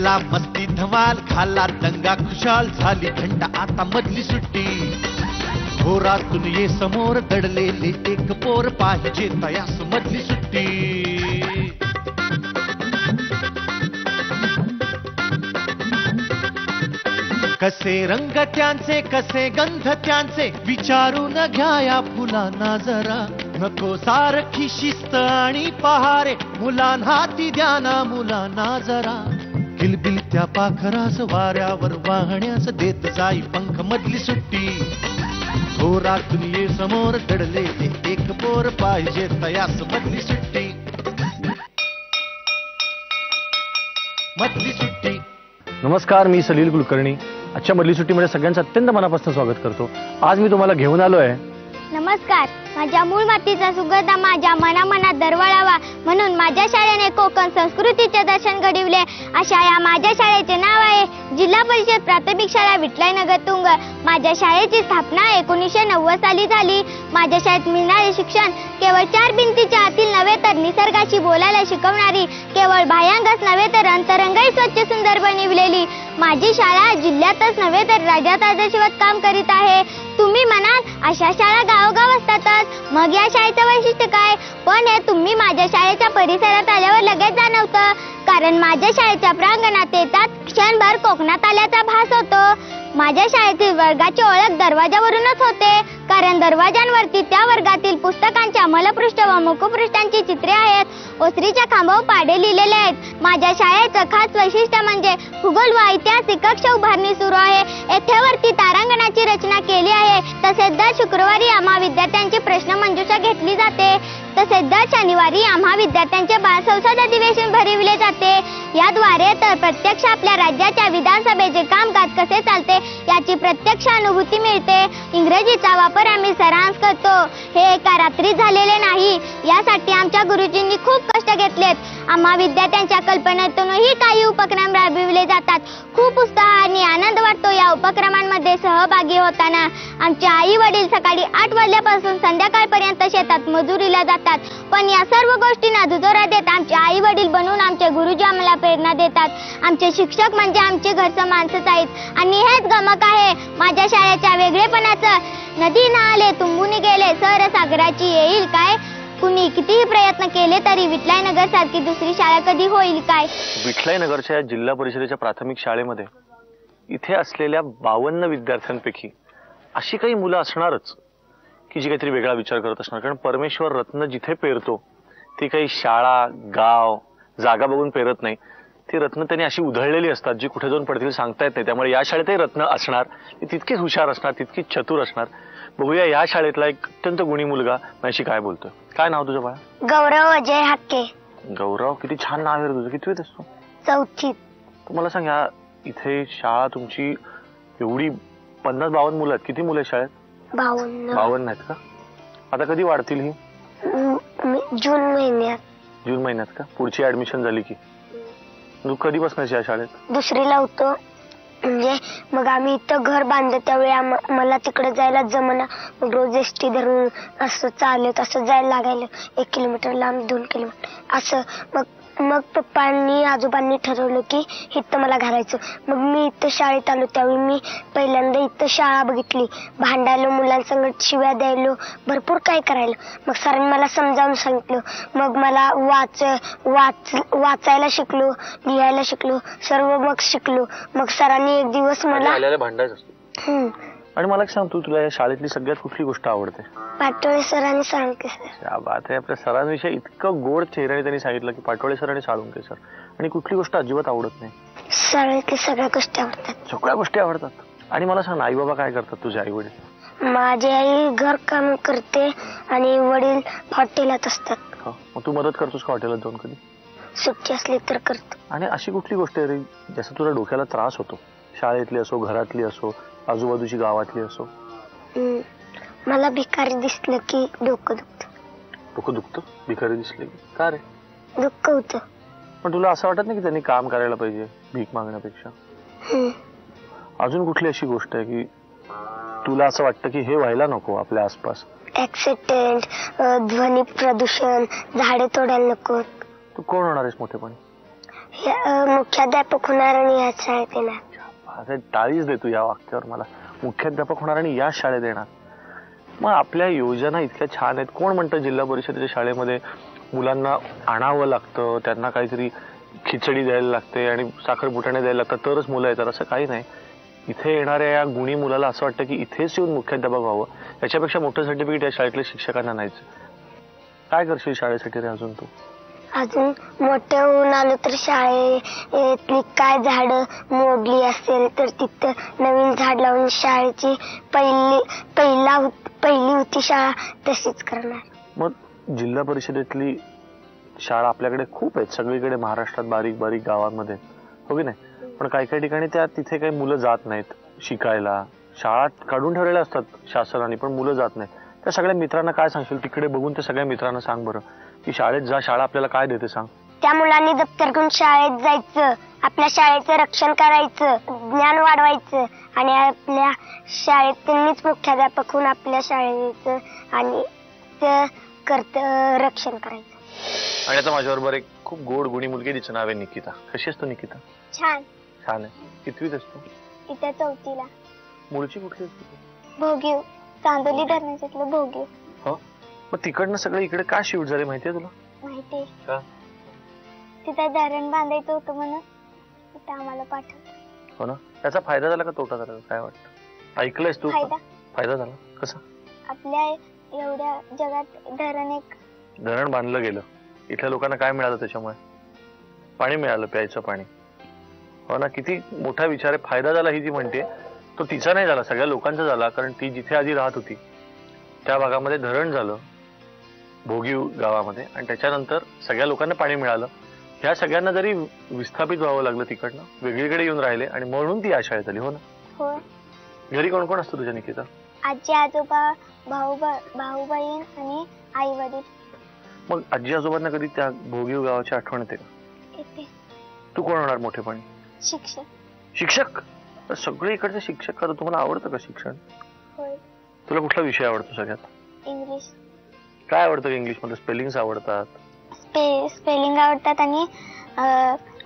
केला मस्ती धमाल, खाला दंगा खुशाल, झाली घंटा आता मधली सुट्टी. घोरातून ये समोर दडलेले एक पोर, पाहिजे तयास मधली सुट्टी. कसे रंग त्यांचे कसे गंध त्यांचे, विचारून घ्या या फुलांना जरा. नको सारखी शिस्त आणि पहारे, मुलांना हाती द्या ना मुलांना जरा. किलबिल त्या पाखरास वाऱ्यावर वाहण्यास देत जाई पंख मधली सुट्टी. घोरातून ये समोर दडले एक पोर, पाहिजे तयास मधली सुट्टी. मधली सुट्टी. नमस्कार, मी सलील कुलकर्णी. आजच्या मधली सुट्टीमध्ये सगळ्यांचं अत्यंत मनापासून स्वागत करतो. आज मी तुम्हाला घेऊन आलोय. नमस्कार, माझ्या मूळ मातीचा सुगंध माझ्या मनामनात दरवळावा म्हणून माझ्या शाळेने कोकण संस्कृतीचे दर्शन घडविले. अशा या माझ्या शाळेचे नाव आहे जिल्हा परिषद प्राथमिक शाळा विठलाईनगर तुंग. माझ्या शाळेची स्थापना 1990 साली झाली. माझ्या शाळेत मिळणारे शिक्षण केवळ 4 भिंतीच्या आतील नव्हे तर निसर्गाशी बोलायला शिकवणारी, केवळ बाह्यांगच नव्हे तर अंतरंगही स्वच्छ सुंदर बनविलेली माझी शाळा जिल्ह्यातच नव्हे तर राज्यात आदर्शवत काम करीत आहे. तुम्ही म्हणाल अशा शाळा गावोगाव असतातच, मग या शाळेचं वैशिष्ट्य काय? पण हे तुम्ही माझ्या शाळेच्या परिसरात आल्यावर लगेच जाणवतं. कारण माझ्या शाळेच्या प्रांगणात येतात क्षणभर कोकणात आल्याचा भास होतो. माझ्या शाळेतील वर्गाची ओळख दरवाजावरूनच होते, कारण दरवाजांवरती त्या वर्गातील पुस्तकांच्या मलपृष्ठ व मुखपृष्ठांची चित्रे आहेत. ओसरीच्या खांबावर पाढे लिहिलेले आहेत. माझ्या शाळेचं खास वैशिष्ट्य म्हणजे भूगोल व ऐतिहासिक कक्ष उभारणी सुरू आहे. येथे वरती तारांगणाची रचना केली आहे. तसेच दर शुक्रवारी आम्हा विद्यार्थ्यांची प्रश्न मंजुषा घेतली जाते. तसेच दर शनिवारी आम्हा विद्यार्थ्यांचे बाल संसद अधिवेशन भरविले जाते. याद्वारे तर प्रत्यक्ष आपल्या राज्याच्या विधानसभेचे कामकाज कसे चालते याची प्रत्यक्ष अनुभूती मिळते. इंग्रजीचा वापर आम्ही सरांस करतो. हे एका रात्री झालेले नाही. यासाठी आमच्या गुरुजींनी खूप कष्ट घेतलेत. आम्हा विद्यार्थ्यांच्या कल्पनेतूनही काही उपक्रम राबविले जातात. खूप उत्साह आणि आनंद वाटतो या उपक्रमांमध्ये सहभागी होताना. आमचे आई वडील सकाळी 8 वाजल्यापासून संध्याकाळपर्यंत शेतात मजुरीला जातात. पण या सर्व गोष्टींना दुजोरा देत आमचे आई वडील बनून आमचे गुरुजी आम्हाला प्रेरणा देतात. आमचे शिक्षक म्हणजे आमचे घरचं माणसंच आहेत. आणि हेच गमक आहे माझ्या शाळेच्या वेगळेपणाचं. नदी नाले तुंबून गेले सर सागराची येईल काय? कुणी कितीही प्रयत्न केले तरी विठलाईनगर सारखी दुसरी शाळा कधी होईल काय? विठलाईनगरच्या जिल्हा परिषदेच्या प्राथमिक शाळेमध्ये इथे असलेल्या 52 विद्यार्थ्यांपैकी अशी काही मुलं असणारच की जी काहीतरी वेगळा विचार करत असणार. कारण परमेश्वर रत्न जिथे पेरतो ती काही शाळा, गाव, जागा बघून पेरत नाही. ती रत्न त्यांनी अशी उधळलेली असतात जी कुठे जाऊन पडतील सांगता येत नाही. त्यामुळे या शाळेतही रत्न असणार, तितकीच हुशार असणार, तितकीच चतुर असणार. बघूया या शाळेतला एक अत्यंत गुणी मुलगा माझ्याशी काय बोलतोय. काय नाव तुझं बाळा? गौरव अजय हाके. गौरव, किती छान नाव आहे तुझं. कितवीत असतो? 4थीत. तुम्हाला सांग, या इथे शाळा तुमची एवढी 50-52 मुलं आहेत. किती मुलं आहेत शाळेत? 52 आहेत का? आता कधी वाढतील ही? जून महिन्यात. जून महिन्यात का? पुढची ऍडमिशन झाली की? तू कधी बसण्याची या शाळेत? 2रीला होतो. म्हणजे मग आम्ही इथं घर बांधलं त्यावेळी मला तिकडे जायला जमना. रोज एसटी धरून असं चालत असं जायला लागायला. 1 किलोमीटर लांब, 2 किलोमीटर असं. मग पप्पांनी आजोबांनी ठरवलं की इथं मला घालायचं. मग मी इथं शाळेत आलो. त्यावेळी मी पहिल्यांदा इथं शाळा बघितली. भांडायलो, मुलांसंगत शिव्या द्यायलो, भरपूर काय करायला. मग सरांनी मला समजावून सांगितलं. मग मला वाचायला शिकलो, लिहायला शिकलो, सर्व मग शिकलो. मग सरांनी एक दिवस मला भांडायचं असतं. आणि मला सांग, तुला या शाळेतली सगळ्यात कुठली गोष्ट आवडते? पाटोळे सर आणि साळुंके सर. क्या बात आहे. आपल्या सरांविषयी इतकं गोड चेहऱ्याने त्यांनी सांगितलं की पाटोळे सर आणि साळुंके सर. आणि कुठली गोष्ट अजिबात आवडत नाही? साळुंके सगळ्या गोष्टी आवडतात. सगळ्या गोष्टी आवडतात. आणि मला सांग, आई बाबा काय करतात तुझे? आई वडील? माझी आई घर काम करते आणि वडील हॉटेलात असतात. मग तू मदत करतोस का हॉटेलात जाऊन कधी? सुट्टी असली तर करतो. आणि अशी कुठली गोष्ट आहे रे ज्याचा तुला डोक्याला त्रास होतो? शाळेतली असो, घरातली असो, आजूबाजूची गावातली असो. मला भिकारी दिसलं की डोकं दुखतं. डोकं दुखतं भिकारी दिसले की? का रे? दुःख होतं. पण तुला असं वाटत नाही की त्यांनी काम करायला पाहिजे भीक मागण्यापेक्षा? अजून कुठली अशी गोष्ट आहे की तुला असं वाटतं की हे व्हायला नको आपल्या आसपास? ऍक्सिडेंट, ध्वनी प्रदूषण, झाडे तोडायला नको. तू कोण होणार आहेस मोठेपणी? मुख्याध्यापक होणार आणि याच शाळेत येणार. टाळीच दे तू या वाक्यावर मला. मुख्याध्यापक होणार आणि या शाळेत येणार. मग आपल्या योजना इतक्या छान आहेत. कोण म्हणतं जिल्हा परिषदेच्या शाळेमध्ये मुलांना आणावं लागतं, त्यांना काहीतरी खिचडी द्यायला लागते आणि साखरपुटाणे द्यायला लागतात तरच मुलं येतात? असं काही नाही. इथे येणाऱ्या या गुणी मुलाला असं वाटतं की इथेच येऊन मुख्याध्यापक व्हावं. याच्यापेक्षा मोठं सर्टिफिकेट या शाळेतल्या शिक्षकांना नाहीच. काय करशील शाळेसाठी रे अजून तू? अजून मोठे होऊन आलो तर शाळेतली काय झाडं मोडली असेल तर तिथं नवीन झाड लावून शाळेची पहिली होती शाळा तशीच करणार. मग जिल्हा परिषदेतली शाळा आपल्याकडे खूप आहेत सगळीकडे महाराष्ट्रात, बारीक बारीक गावांमध्ये, हो की नाही? पण काही काही ठिकाणी तिथे काही मुलं जात नाहीत शिकायला. शाळा काढून ठेवलेल्या असतात शासनाने पण मुलं जात नाहीत. त्या सगळ्या मित्रांना काय सांगशील? तिकडे बघून त्या सगळ्या मित्रांना सांग बरं की शाळेत जा, शाळा आपल्याला काय देते सांग. त्या मुलांनी दप्तर घेऊन शाळेत जायचं, आपल्या शाळेचं रक्षण करायचं, ज्ञान वाढवायचं आणि आपल्या शाळेत त्यांनीच मुख्याध्यापक होऊन आपल्या शाळेचं आणि रक्षण करायचं. आणि आता माझ्याबरोबर एक खूप गोड गुणी मुलगी, तिचं नाव आहे निकिता. कशी असतो निकिता? छान. छान आहे. कितवीत असतो? इथे 4थीला. मूळची कुठली असते? भोगीव, चांदोली धरणाच्यातलं भोगीव. हो. मग तिकडनं सगळं इकडे का शिफ्ट झाले माहितीये तुला? माहितीये. का? तिथं धरण बांधायचं होतं म्हणून तिथं आम्हाला पाठवलं. हो ना. त्याचा फायदा झाला का तोटा झाला काय वाटतं? ऐकलंयस तू? फायदा झाला. कसा? आपल्या एवढ्या जगात धरण बांधलं गेलं. इथल्या लोकांना काय मिळालं त्याच्यामुळे? पाणी मिळालं, प्यायचं पाणी. हो ना. किती मोठा विचार आहे. फायदा झाला ही जी म्हणते तो तिचा नाही झाला, सगळ्या लोकांचा झाला. कारण ती जिथे आधी राहत होती त्या भागामध्ये धरण झालं भोगीव गावामध्ये आणि त्याच्यानंतर सगळ्या लोकांना पाणी मिळालं. ह्या सगळ्यांना जरी विस्थापित व्हावं लागलं तिकडनं, वेगळीकडे येऊन राहिले आणि म्हणून ती या शाळेत आली. हो ना. हो. घरी कोण कोण असतं तुझ्या निकिता? आजी आजोबा, भाऊ बहीण आणि आई वडील. मग आजी आजोबांना कधी त्या भोगीव गावाची आठवण येते का? येते. तू कोण होणार मोठेपणी? शिक्षक. शिक्षक? सगळे इकडचे शिक्षक का? तुम्हाला आवडतं का शिक्षण? होय. तुला कुठला विषय आवडतो सगळ्यात? इंग्लिश. काय आवडतं इंग्लिश मध्ये? स्पेलिंग्स आवडतात? स्पेलिंग आवडतात आणि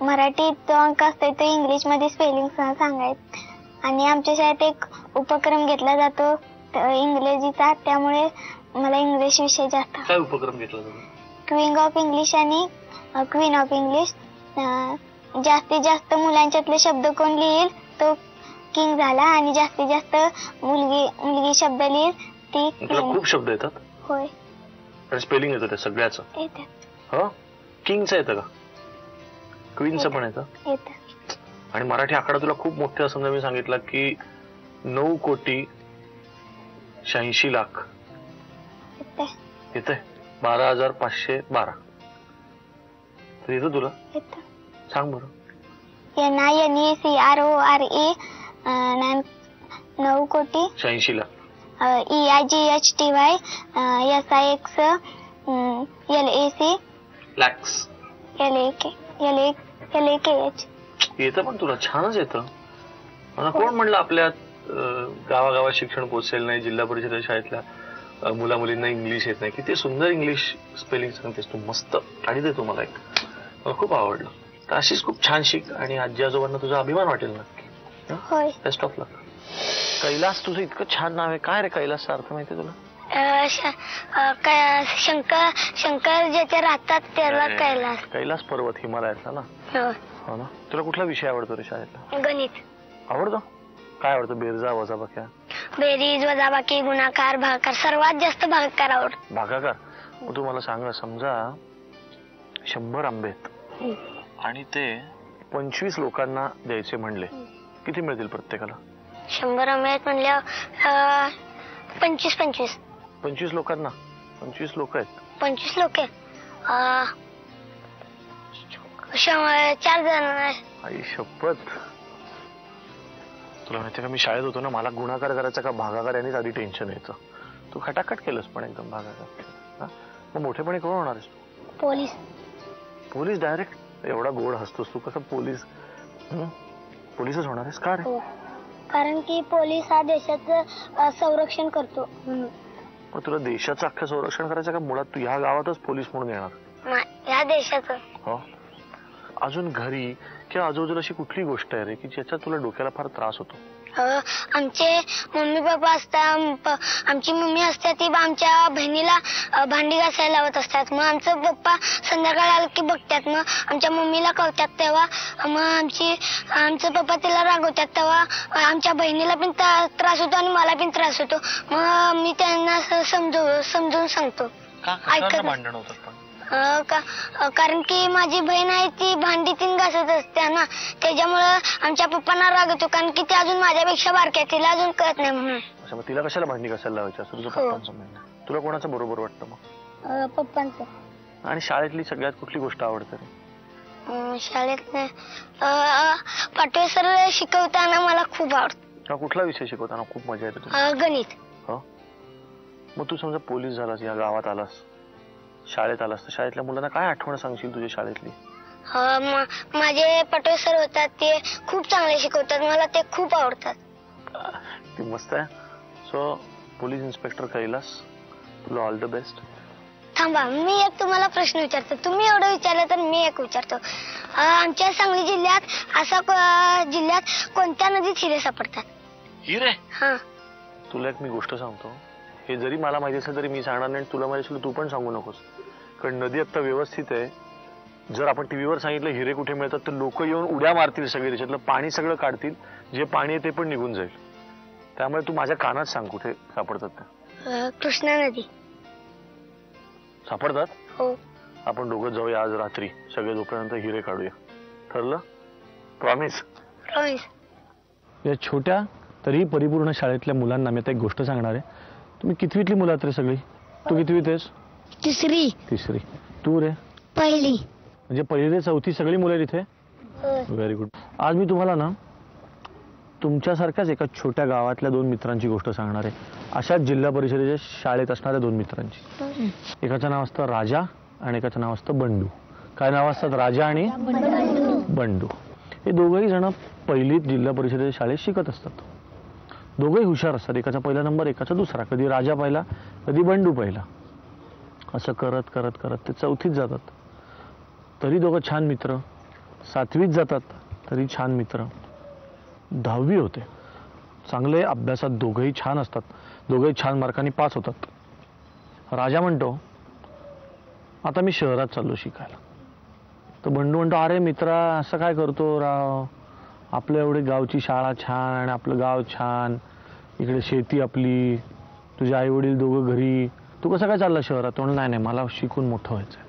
मराठीत जो अंक असतो तो इंग्लिश मध्ये स्पेलिंग सांगायचं. आणि आमच्या शाळेत एक उपक्रम घेतला जातो इंग्रजीचा, त्यामुळे मला इंग्लिश विषय जास्त. काय उपक्रम घेतला जातो? क्वीन ऑफ इंग्लिश आणि क्वीन ऑफ इंग्लिश. जास्तीत जास्त मुलांच्यातले शब्द कोण लिहिल तो किंग झाला आणि जास्तीत जास्त मुलगी शब्द लिहिल ती. खूप शब्द येतात? होय. स्पेलिंग येतं त्या सगळ्याचं? येतात. हो. किंगचं येतं का? क्वीनचं पण येतं? येतं. आणि मराठी आकडा तुला खूप मोठे समजा मी सांगितलं की 9,86,00,000 येतंय. 12,512 येतं तुला? येतं. सांग बरं. NINECRORE 9,86,00,000. EIGHTY SIX LAC LAKH येतं. पण तुला छानच येतं. मला कोण म्हणलं आपल्या गावागावात शिक्षण पोहोचेल नाही, जिल्हा परिषद शाळेतल्या मुला मुलींना इंग्लिश येत नाही. किती सुंदर इंग्लिश स्पेलिंग सांगतेस तू. मस्त. आणि देतो मला एक. मला खूप आवडलं. तर अशीच खूप छान शिक आणि आजी आजोबांना तुझा अभिमान वाटेल नक्की. होय. बेस्ट ऑफ लक. कैलास तुझं इतकं छान नाव आहे. काय रे कैलासचा अर्थ माहितीये तुला? शंकर ज्याच्या राहतात त्याला कैलास. कैलास पर्वत हिमालयाचा ना. हो ना. तुला कुठला विषय आवडतो रे शाळेतला? गणित. आवडतो? काय आवडतं? बेरजा, वजाबाक्या? बेरीज, वजाबाकी, गुणाकार, भागाकार. सर्वात जास्त भागाकार आवडतो. भागाकार? मग तू मला सांग, समजा 100 आंबे आहेत आणि ते 25 लोकांना द्यायचे म्हणले, किती मिळतील प्रत्येकाला? 100 आंबे आहेत म्हणल्यावर 25 लोकांना. 25 लोक आहेत. 25 लोक आहेत. 4 जण. आई शपथ. तुला माहिती का मी शाळेत होतो ना, मला गुणाकार करायचा का भागाकार यांनीच आधी टेन्शन यायचं. तू खटाखट केलंस पण एकदम भागाकार. मग मोठेपणी कोण होणार आहेस? पोलीस. Police direct? एवढा गोड हसतोस तू. कसं पोलीस? पोलीसच होणार आहेस का रे? कारण की पोलीस हा देशाचं संरक्षण करतो. पण तुला देशाचं अख्खं संरक्षण करायचं का? मुळात तू ह्या गावातच पोलीस म्हणून येणार? या देशाचं. हो. अजून घरी किंवा आजूबाजूला अशी कुठली गोष्ट आहे रे की ज्याचा तुला डोक्याला फार त्रास होतो? आमचे मम्मी पप्पा असतात, आमची मम्मी असते ती आमच्या बहिणीला भांडी घासायला लावत असतात. मग आमचं पप्पा संध्याकाळी आलं की बघतात, मग आमच्या मम्मीला कळतात, तेव्हा मग आमचं पप्पा तिला रागवतात, तेव्हा आमच्या बहिणीला पण त्रास होतो आणि मला पण त्रास होतो. मग मी त्यांना समजून सांगतो. भांडण होतात पण? कारण की माझी बहीण आहे ती भांडी तीन घासत असते ना, त्याच्यामुळं आमच्या पप्पांना राग येतो, कारण की ती अजून माझ्यापेक्षा बारकी आहे, तिला अजून कळत नाही म्हणून. अच्छा, मग तिला कशाला भांडी घासायला लावायची असं तुझं पप्पांचं म्हणणं? तुला कोणाचं बरोबर वाटतं मग? पप्पांचं. आणि शाळेतली सगळ्यात कुठली गोष्ट आवडते रे? शाळेत पाटवे सर शिकवताना मला खूप आवडतं. कुठला विषय शिकवताना खूप मजा येते तुला? गणित. मग तू समजा पोलीस झालास, या गावात आलास, शाळेत आलास, तर शाळेतल्या मुलांना काय आठवण सांगशील तुझ्या शाळेतली? माझे पटवे सर होतात, ते खूप चांगले शिकवतात, मला ते खूप आवडतात. ती मस्त आहे. सो पोलीस इन्स्पेक्टर कैलास, तुला ऑल द बेस्ट. थांबा, मी एक तुम्हाला प्रश्न विचारतो. तुम्ही एवढं विचारलं तर मी एक विचारतो. आमच्या सांगली जिल्ह्यात कोणत्या नदीत हिरे सापडतात? हिरे? हा. तुला एक मी गोष्ट सांगतो, हे जरी मला माहिती असेल तरी मी सांगणार नाही, तुला माहिती असेल तू पण सांगू नकोस, कारण नदी आता व्यवस्थित आहे. जर आपण टीव्हीवर सांगितलं हिरे कुठे मिळतात तर लोक येऊन उड्या मारतील, सगळे त्याच्यातलं पाणी सगळं काढतील, जे पाणी आहे ते पण निघून जाईल. त्यामुळे तू माझ्या कानात सांग कुठे सापडतात ते. कृष्णा नदी. सापडतात? हो. आपण दोघं जाऊया आज रात्री, सगळे झोपल्यानंतर हिरे काढूया. ठरलं? प्रॉमिस? प्रॉमिस. या छोट्या तरी परिपूर्ण शाळेतल्या मुलांना मी आता एक गोष्ट सांगणार आहे. तुम्ही कितवीतली मुलं रे सगळी? तू कितवीत आहेस? तिसरी. तिसरी. तू रे? पहिली. म्हणजे पहिली ते चौथी सगळी मुलं इथे? Very good. आज मी तुम्हाला ना तुमच्यासारख्याच एका छोट्या गावातल्या दोन मित्रांची गोष्ट सांगणार आहे. अशाच जिल्हा परिषदेच्या शाळेत असणाऱ्या दोन मित्रांची. एकाचं नाव असतं राजा आणि एकाचं नाव असतं बंडू. काय नाव असतात? राजा आणि बंडू. हे दोघंही जण पहिलीत जिल्हा परिषदेच्या शाळेत शिकत असतात. दोघंही हुशार असतात, एकाचा पहिला नंबर एकाचा दुसरा. कधी राजा पहिला कधी बंडू पहिला. असं करत करत करत ते चौथीत जातात, तरी दोघं छान मित्र. सातवीत जातात तरी छान मित्र. 10वी होते, चांगले अभ्यासात दोघंही छान असतात, दोघंही छान मार्कांनी पास होतात. राजा म्हणतो आता मी शहरात चाललो शिकायला. तर बंडू म्हणतो अरे मित्रा असं काय करतो राव, आपल्या एवढी गावची शाळा छान आणि आपलं गाव छान, इकडे शेती आपली, तुझे आई वडील दोघं घरी, तू कसं काय चालला शहरात? तो नाही नाही मला शिकून मोठं व्हायचं आहे.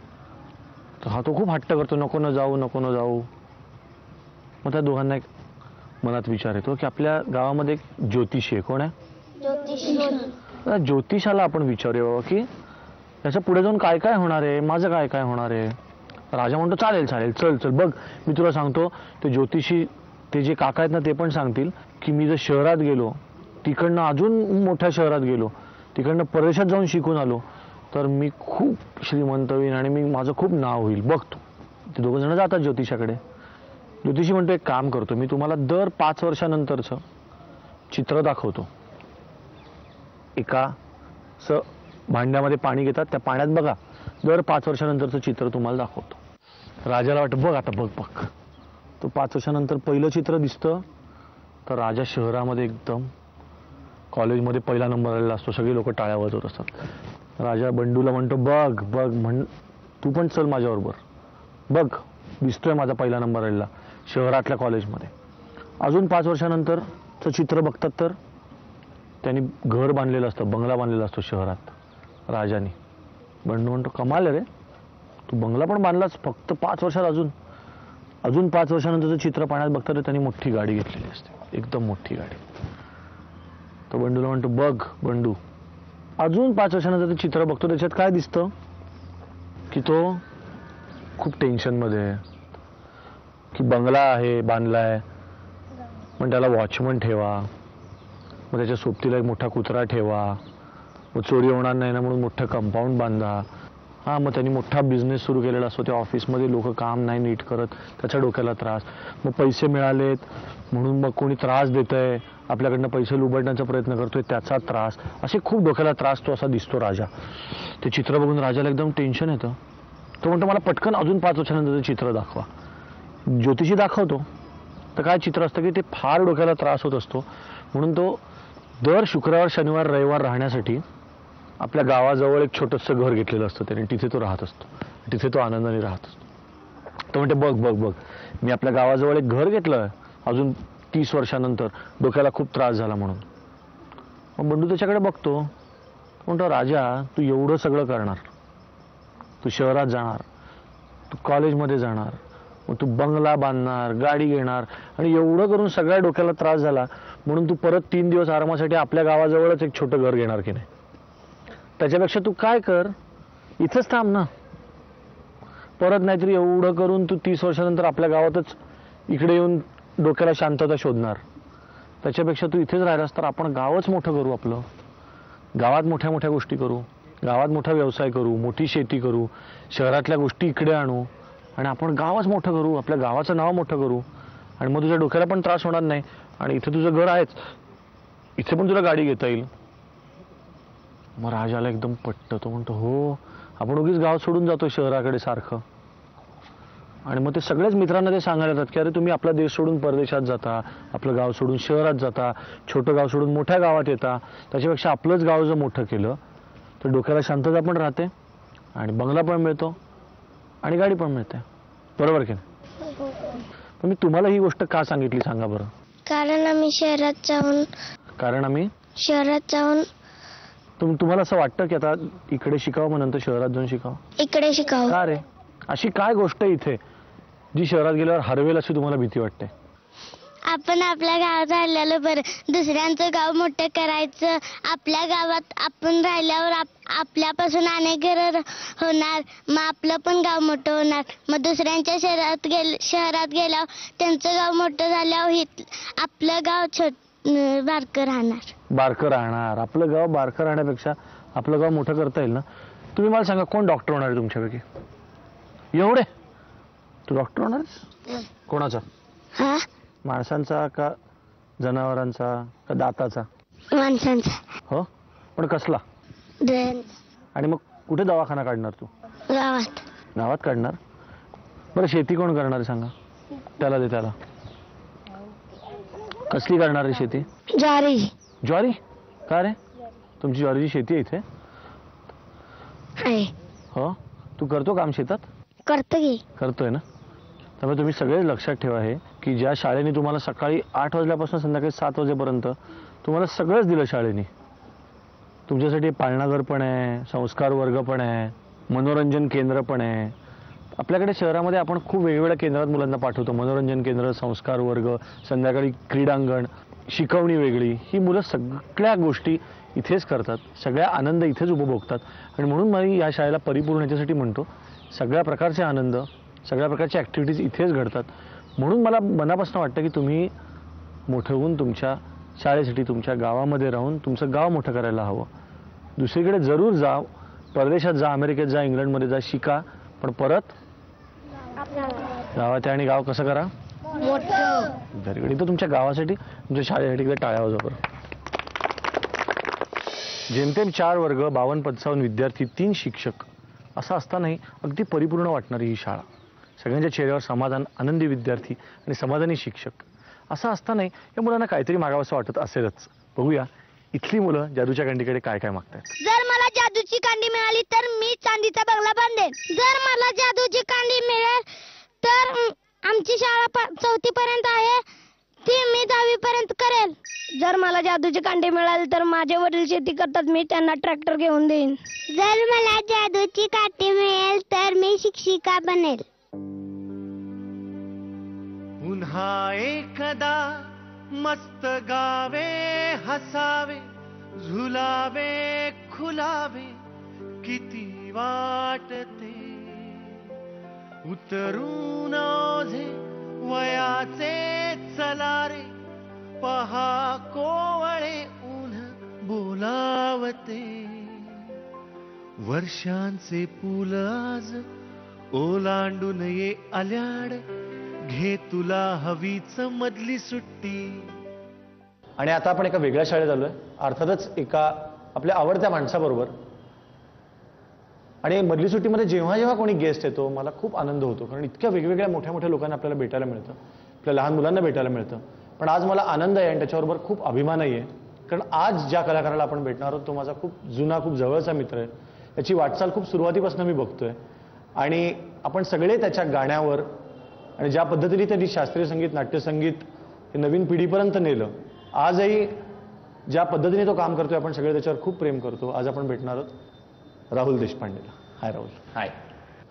तर हा तो खूप हट्ट करतो, नको न जाऊ नको न जाऊ. मग त्या दोघांना एक मनात विचार येतो की आपल्या गावामध्ये एक ज्योतिषी आहे. कोण आहे? ज्योतिषाला आपण विचारूया बाबा की त्याच्या पुढे जाऊन काय काय होणार आहे, माझं काय काय होणार आहे. राजा म्हणतो चालेल चालेल, चल चल बघ मी तुला सांगतो. ते ज्योतिषी ते जे काका आहेत ना ते पण सांगतील की मी जर शहरात गेलो, तिकडनं अजून मोठ्या शहरात गेलो, तिकडनं परदेशात जाऊन शिकून आलो तर मी खूप श्रीमंत होईन आणि माझं खूप नाव होईल. बघ तू. ते दोघं जण जातात ज्योतिषाकडे. ज्योतिषी म्हणतो एक काम करतो, मी तुम्हाला दर 5 वर्षानंतरचं चित्र दाखवतो. एका भांड्यामध्ये पाणी घेतात, त्या पाण्यात बघा, दर 5 वर्षानंतरचं चित्र तुम्हाला दाखवतो. राजाला वाटतं बघ आता बघ बघ. तो 5 वर्षानंतर पहिलं चित्र दिसतं तर राजा शहरामध्ये एकदम कॉलेजमध्ये पहिला नंबर आलेला असतो, सगळे लोक टाळ्या वाजवत असतात. राजा बंडूला म्हणतो बघ बघ तू पण चल माझ्याबरोबर, बघ दिसतोय माझा पहिला नंबर आलेला शहरातल्या कॉलेजमध्ये. अजून 5 वर्षानंतरचं चित्र बघतात तर त्यांनी घर बांधलेलं असतं, बंगला बांधलेला असतो शहरात राजाने. बंडू म्हणतो कमाल रे, तू बंगला पण बांधलाच फक्त 5 वर्षात. अजून 5 वर्षानंतरचं चित्र पाण्यात बघतात तर त्यांनी मोठी गाडी घेतलेली असते, एकदम मोठी गाडी. तो बंडूला म्हणतो बघ बंडू. अजून 5 वर्षानंतरचं चित्र बघतो, त्याच्यात काय दिसतं की तो खूप टेन्शनमध्ये आहे, की बंगला आहे बांधलाय पण त्याला वॉचमन ठेवा, मग त्याच्या सोबतीला एक मोठा कुत्रा ठेवा, मग चोरी होणार नाही ना म्हणून मोठं कंपाऊंड बांधा. हां, मग त्यांनी मोठा बिझनेस सुरू केलेला असतो, त्या ऑफिसमध्ये लोक काम नाही नीट करत, त्याच्या डोक्याला त्रास. मग पैसे मिळालेत म्हणून मग कोणी त्रास देत आहे, आपल्याकडनं पैसे लुबाडण्याचा प्रयत्न करतोय, त्याचा त्रास. असे खूप डोक्याला त्रास तो असा दिसतो राजा. ते चित्र बघून राजाला एकदम टेन्शन येतं. तो म्हणतो मला पटकन अजून 5 वर्षानंतरचं चित्र दाखवा. ज्योतिषी दाखवतो तर काय चित्र असतं की ते फार डोक्याला त्रास होत असतो, म्हणून तो दर शुक्रवार शनिवार रविवार राहण्यासाठी आपल्या गावाजवळ एक छोटंसं घर घेतलेलं असतं त्याने, तिथे तो राहत असतो, तिथे तो आनंदाने राहत असतो. तो म्हणते बघ बघ बघ मी आपल्या गावाजवळ एक घर घेतलं अजून 30 वर्षानंतर, डोक्याला खूप त्रास झाला म्हणून. मग बंडू त्याच्याकडे बघतो, म्हणतो राजा तू एवढं सगळं करणार, तू शहरात जाणार, तू कॉलेजमध्ये जाणार, मग तू बंगला बांधणार, गाडी घेणार, आणि एवढं करून सगळ्या डोक्याला त्रास झाला म्हणून तू परत 3 दिवस आरामासाठी आपल्या गावाजवळच एक छोटं घर घेणार की नाही? त्याच्यापेक्षा तू काय कर, इथंच थांब ना. परत नाहीतरी एवढं करून तू 30 वर्षानंतर आपल्या गावातच इकडे येऊन डोक्याला शांतता शोधणार. त्याच्यापेक्षा तू इथेच राहिलास तर आपण गावच मोठं करू, आपलं गावात मोठ्या मोठ्या गोष्टी करू, गावात मोठा व्यवसाय करू, मोठी शेती करू, शहरातल्या गोष्टी इकडे आणू आणि आपण गावच मोठं करू, आपल्या गावाचं नाव मोठं करू. आणि मग तुझ्या डोक्याला पण त्रास होणार नाही, आणि इथे तुझं घर आहेच, इथे पण तुला गाडी घेता येईल. मग राजाला एकदम पटतं. तो म्हणतो हो, आपण उगीच गाव सोडून जातो शहराकडे सारखं. आणि मग ते सगळेच मित्रांना ते सांगायला येतात की अरे तुम्ही आपला देश सोडून परदेशात जाता, आपलं गाव सोडून शहरात जाता, छोटं गाव सोडून मोठ्या गावात येता, त्याच्यापेक्षा आपलंच गाव जर मोठं केलं तर डोक्याला शांतता पण राहते आणि बंगला पण मिळतो आणि गाडी पण मिळते, बरोबर की नाही? पण मी तुम्हाला ही गोष्ट का सांगितली सांगा बरं? कारण आम्ही शहरात जाऊन तुम्हाला असं वाटतं की आता इकडे शिकावं मग नंतर शहरात जाऊन शिकावं? इकडे शिकावं. का रे? अशी काय गोष्ट इथे जी शहरात गेल्यावर हरवेल अशी तुम्हाला भीती वाटते? आपण आपल्या गावात राहिलेलं बरं, दुसऱ्यांचं गाव मोठं करायचं. आपल्या गावात आपण राहिल्यावर आपल्यापासून अनेक घरं होणार, मग आपलं पण गाव मोठं होणार. मग दुसऱ्यांच्या शहरात गेल्यावर त्यांचं गाव मोठं झाल्यावर आपलं गाव बारकं राहणार. आपलं गाव बारकं राहण्यापेक्षा आपलं गाव मोठं करता येईल ना. तुम्ही मला सांगा, कोण डॉक्टर होणार आहे तुमच्यापैकी? एवढे तू डॉक्टर होणार? कोणाचा? माणसांचा का जनावरांचा का दाताचा? माणसांचा. हो, पण कसला? आणि मग कुठे दवाखाना काढणार तू? गावात काढणार. बरं शेती कोण करणार आहे सांगा? त्याला कसली करणार आहे शेती? ज्वारी. का रे? तुमची ज्वारीची शेती आहे इथे? हो, तू करतो काम शेतात? करतोय ना. त्यामुळे तुम्ही सगळे लक्षात ठेवा आहे की ज्या शाळेने तुम्हाला सकाळी 8 वाजल्यापासून संध्याकाळी 7 वाजेपर्यंत तुम्हाला सगळंच दिलं शाळेने, तुमच्यासाठी पाळणाघर पण आहे, संस्कार वर्ग पण आहे, मनोरंजन केंद्र पण आहे. आपल्याकडे शहरामध्ये आपण खूप वेगवेगळ्या केंद्रात मुलांना पाठवतो, मनोरंजन केंद्र, संस्कार वर्ग, संध्याकाळी क्रीडांगण, शिकवणी वेगळी. ही मुलं सगळ्या गोष्टी इथेच करतात, सगळ्या आनंद इथेच उपभोगतात. आणि म्हणून मी या शाळेला परिपूर्ण याच्यासाठी म्हणतो, सगळ्या प्रकारचे आनंद, सगळ्या प्रकारच्या ॲक्टिव्हिटीज इथेच घडतात. म्हणून मला मनापासून वाटतं की तुम्ही मोठं होऊन तुमच्या शाळेसाठी तुमच्या गावामध्ये राहून तुमचं गाव मोठं करायला हवं. दुसरीकडे जरूर जा, परदेशात जा, अमेरिकेत जा, इंग्लंडमध्ये जा, शिका, पण परत गावात आणि गाव कसं करा मोठं. घरी तर तुमच्या गावासाठी तुमच्या शाळेसाठी एकदा टाळ्या वाजवा बरं. जेमतेम 4 वर्ग, 52-55 विद्यार्थी, 3 शिक्षक, असं असतानाही अगदी परिपूर्ण वाटणारी ही शाळा. सगळ्यांच्या चेहऱ्यावर समाधान, आनंदी विद्यार्थी आणि समाधानी शिक्षक. असं असतानाही या मुलांना काहीतरी मागावंसं वाटत असेलच. बघूया इथली मुलं जादूच्या कांडीकडे काय काय मागतात. जर मला जादूची कांडी मिळाली तर मी चांदीचा बंगला बांधेन. जर मला जादूची कांडी मिळेल तर आमची शाळा 4थी पर्यंत आहे ती मी 10वी पर्यंत करेल. जर मला जादूची कांडी मिळाली तर माझे वडील शेती करतात, मी त्यांना ट्रॅक्टर घेऊन देईन. जर मला जादूची कांडी मिळेल तर मी शिक्षिका बनेल. पुन्हा एकदा मस्त गावे, हसावे, झुलावे, खुलावे, किती वाटते उतरून ओझे वयाचे चलारे, पहा कोवळे ऊन बोलावते. वर्षांचे पूल आज ओलांडून ये आल्याड, घे तुला हवीच मधली सुट्टी. आणि आता आपण एका वेगळ्या शाळेत आलोय, अर्थातच एका आपल्या आवडत्या माणसाबरोबर. आणि मधली सुट्टीमध्ये जेव्हा जेव्हा कोणी गेस्ट येतो मला खूप आनंद होतो, कारण इतक्या वेगवेगळ्या मोठ्या मोठ्या लोकांना आपल्याला भेटायला मिळतं, आपल्या लहान मुलांना भेटायला मिळतं. पण आज मला आनंद आहे आणि त्याच्याबरोबर खूप अभिमानही आहे, कारण आज ज्या कलाकाराला आपण भेटणार आहोत तो माझा खूप जुना, खूप जवळचा मित्र आहे. त्याची वाटचाल खूप सुरुवातीपासून मी बघतोय आणि आपण सगळे त्याच्या गाण्यावर आणि ज्या पद्धतीने त्यांनी शास्त्रीय संगीत, नाट्यसंगीत हे नवीन पिढीपर्यंत नेलं, आजही ज्या पद्धतीने तो काम करतोय आपण सगळे त्याच्यावर खूप प्रेम करतो. आज आपण भेटणार आहोत राहुल देशपांडेला. हाय राहुल. हाय.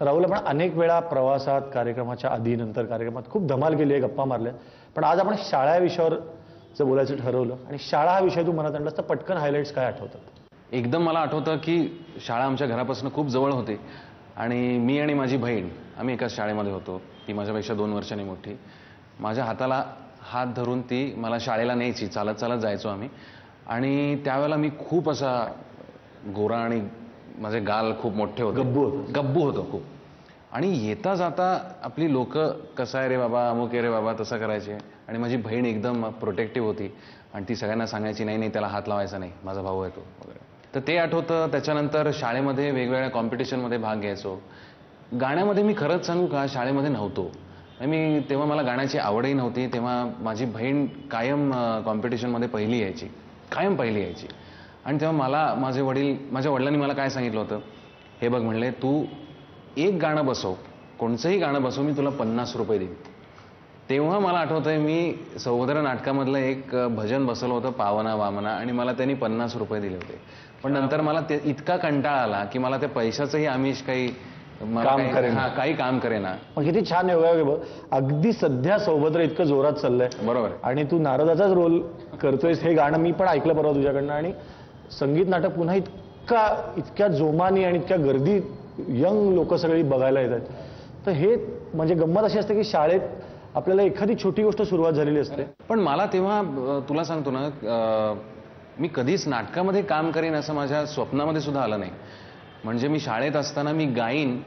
राहुल, आपण अनेक वेळा प्रवासात, कार्यक्रमाच्या आधी नंतर कार्यक्रमात खूप धमाल केली आहे, गप्पा मारल्या, पण आज आपण शाळा या विषयावर जर बोलायचं ठरवलं आणि शाळा हा विषय तू मनात आणलास तर पटकन हायलाइट्स काय आठवतात? एकदम मला आठवतं की शाळा आमच्या घरापासून खूप जवळ होती आणि मी आणि माझी बहीण आम्ही एकाच शाळेमध्ये होतो. ती माझ्यापेक्षा 2 वर्षांनी मोठी. माझ्या हाताला हात धरून ती मला शाळेला न्यायची, चालत चालत जायचो आम्ही. आणि त्यावेळेला मी खूप असा गोरा आणि माझे गाल खूप मोठे होते, गब्बू होतो खूप. आणि येता जाता आपली लोक कसं आहे रे बाबा, अमुक आहे रे बाबा, तसं करायचे. आणि माझी बहीण एकदम प्रोटेक्टिव्ह होती आणि ती सगळ्यांना सांगायची नाही नाही त्याला हात लावायचा नाही, माझा भाऊ आहे तो वगैरे. तर ते आठवतं. त्याच्यानंतर शाळेमध्ये वेगवेगळ्या कॉम्पिटिशनमध्ये भाग घ्यायचो. गाण्यामध्ये मी खरंच सांगू का शाळेमध्ये नव्हतो मी, तेव्हा मला गाण्याची आवडही नव्हती. तेव्हा माझी बहीण कायम कॉम्पिटिशनमध्ये पहिली यायची, कायम पहिली यायची. आणि तेव्हा माझ्या वडिलांनी मला काय सांगितलं होतं, हे बघ म्हणले, तू एक गाणं बसव, कोणचंही गाणं बसव, मी तुला 50 रुपये देईन. तेव्हा मला आठवतंय मी सौभद्र नाटकामधलं एक भजन बसवलं होतं, पावना वामना, आणि मला त्यांनी 50 रुपये दिले होते. पण नंतर मला ते इतका कंटाळा आला की मला त्या पैशाचंही आमिष काही काम करेना. मग किती छान योगायोग. अगदी सध्या सौभद्र इतकं जोरात चाललंय, बरोबर, आणि तू नारदाचाच रोल करतोयस. हे गाणं मी पण ऐकलं परवा तुझ्याकडनं, आणि संगीत नाटक पुन्हा इतक्या जोमानी आणि इतक्या गर्दी यंग लोक सगळी बघायला येतात. तर हे म्हणजे गंमत अशी असते की शाळेत आपल्याला एखादी छोटी गोष्ट सुरुवात झालेली असते. पण मला तेव्हा तुला सांगतो ना, मी कधीच नाटकामध्ये काम करेन असं माझ्या स्वप्नामध्ये सुद्धा आलं नाही. म्हणजे मी शाळेत असताना मी गाईन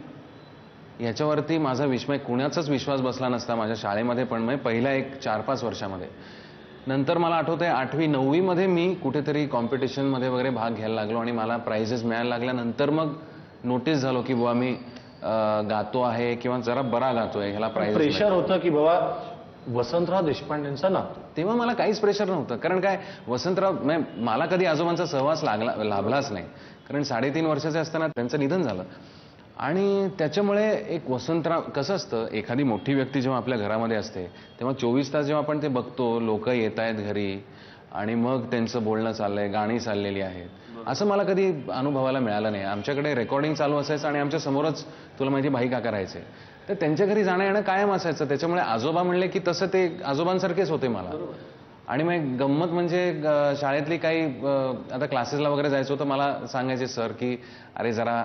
याच्यावरती माझा कुणाचाच विश्वास बसला नसता माझ्या शाळेमध्ये. पण म्हणजे पहिल्या एक 4-5 वर्षामध्ये. नंतर मला आठवतंय 8वी 9वी मध्ये मी कुठेतरी कॉम्पिटिशनमध्ये वगैरे भाग घ्यायला लागलो आणि मला प्राइजेस मिळायला लागल्यानंतर मग नोटीस झालो की बाबा मी गातो आहे किंवा जरा बरा गातोय, ह्याला प्राइज. प्रेशर होतं की बाबा वसंतराव देशपांडेंचा ना? तेव्हा मला काहीच प्रेशर नव्हतं, कारण काय वसंतराव मला कधी आजोबांचा सहवास लाभलाच नाही, कारण 3.5 वर्षाचे असताना त्यांचं निधन झालं. आणि त्याच्यामुळे एक वसंतराव कसं असतं, एखादी मोठी व्यक्ती जेव्हा आपल्या घरामध्ये असते तेव्हा 24 तास जेव्हा आपण ते बघतो, लोक येत आहेत घरी आणि मग त्यांचं बोलणं चाललंय, गाणी चाललेली आहेत, असं मला कधी अनुभवायला मिळालं नाही. आमच्याकडे रेकॉर्डिंग चालू असायचं आणि आमच्या समोरच तुला माहिती भाई काका राहायचे, तर त्यांच्या घरी जाणं येणं कायम असायचं. त्याच्यामुळे आजोबा म्हणले की तसं ते आजोबांसारखेच होते मला. आणि मग गंमत म्हणजे शाळेतली काही आता क्लासेसला वगैरे जायचो तर मला सांगायचे सर की अरे जरा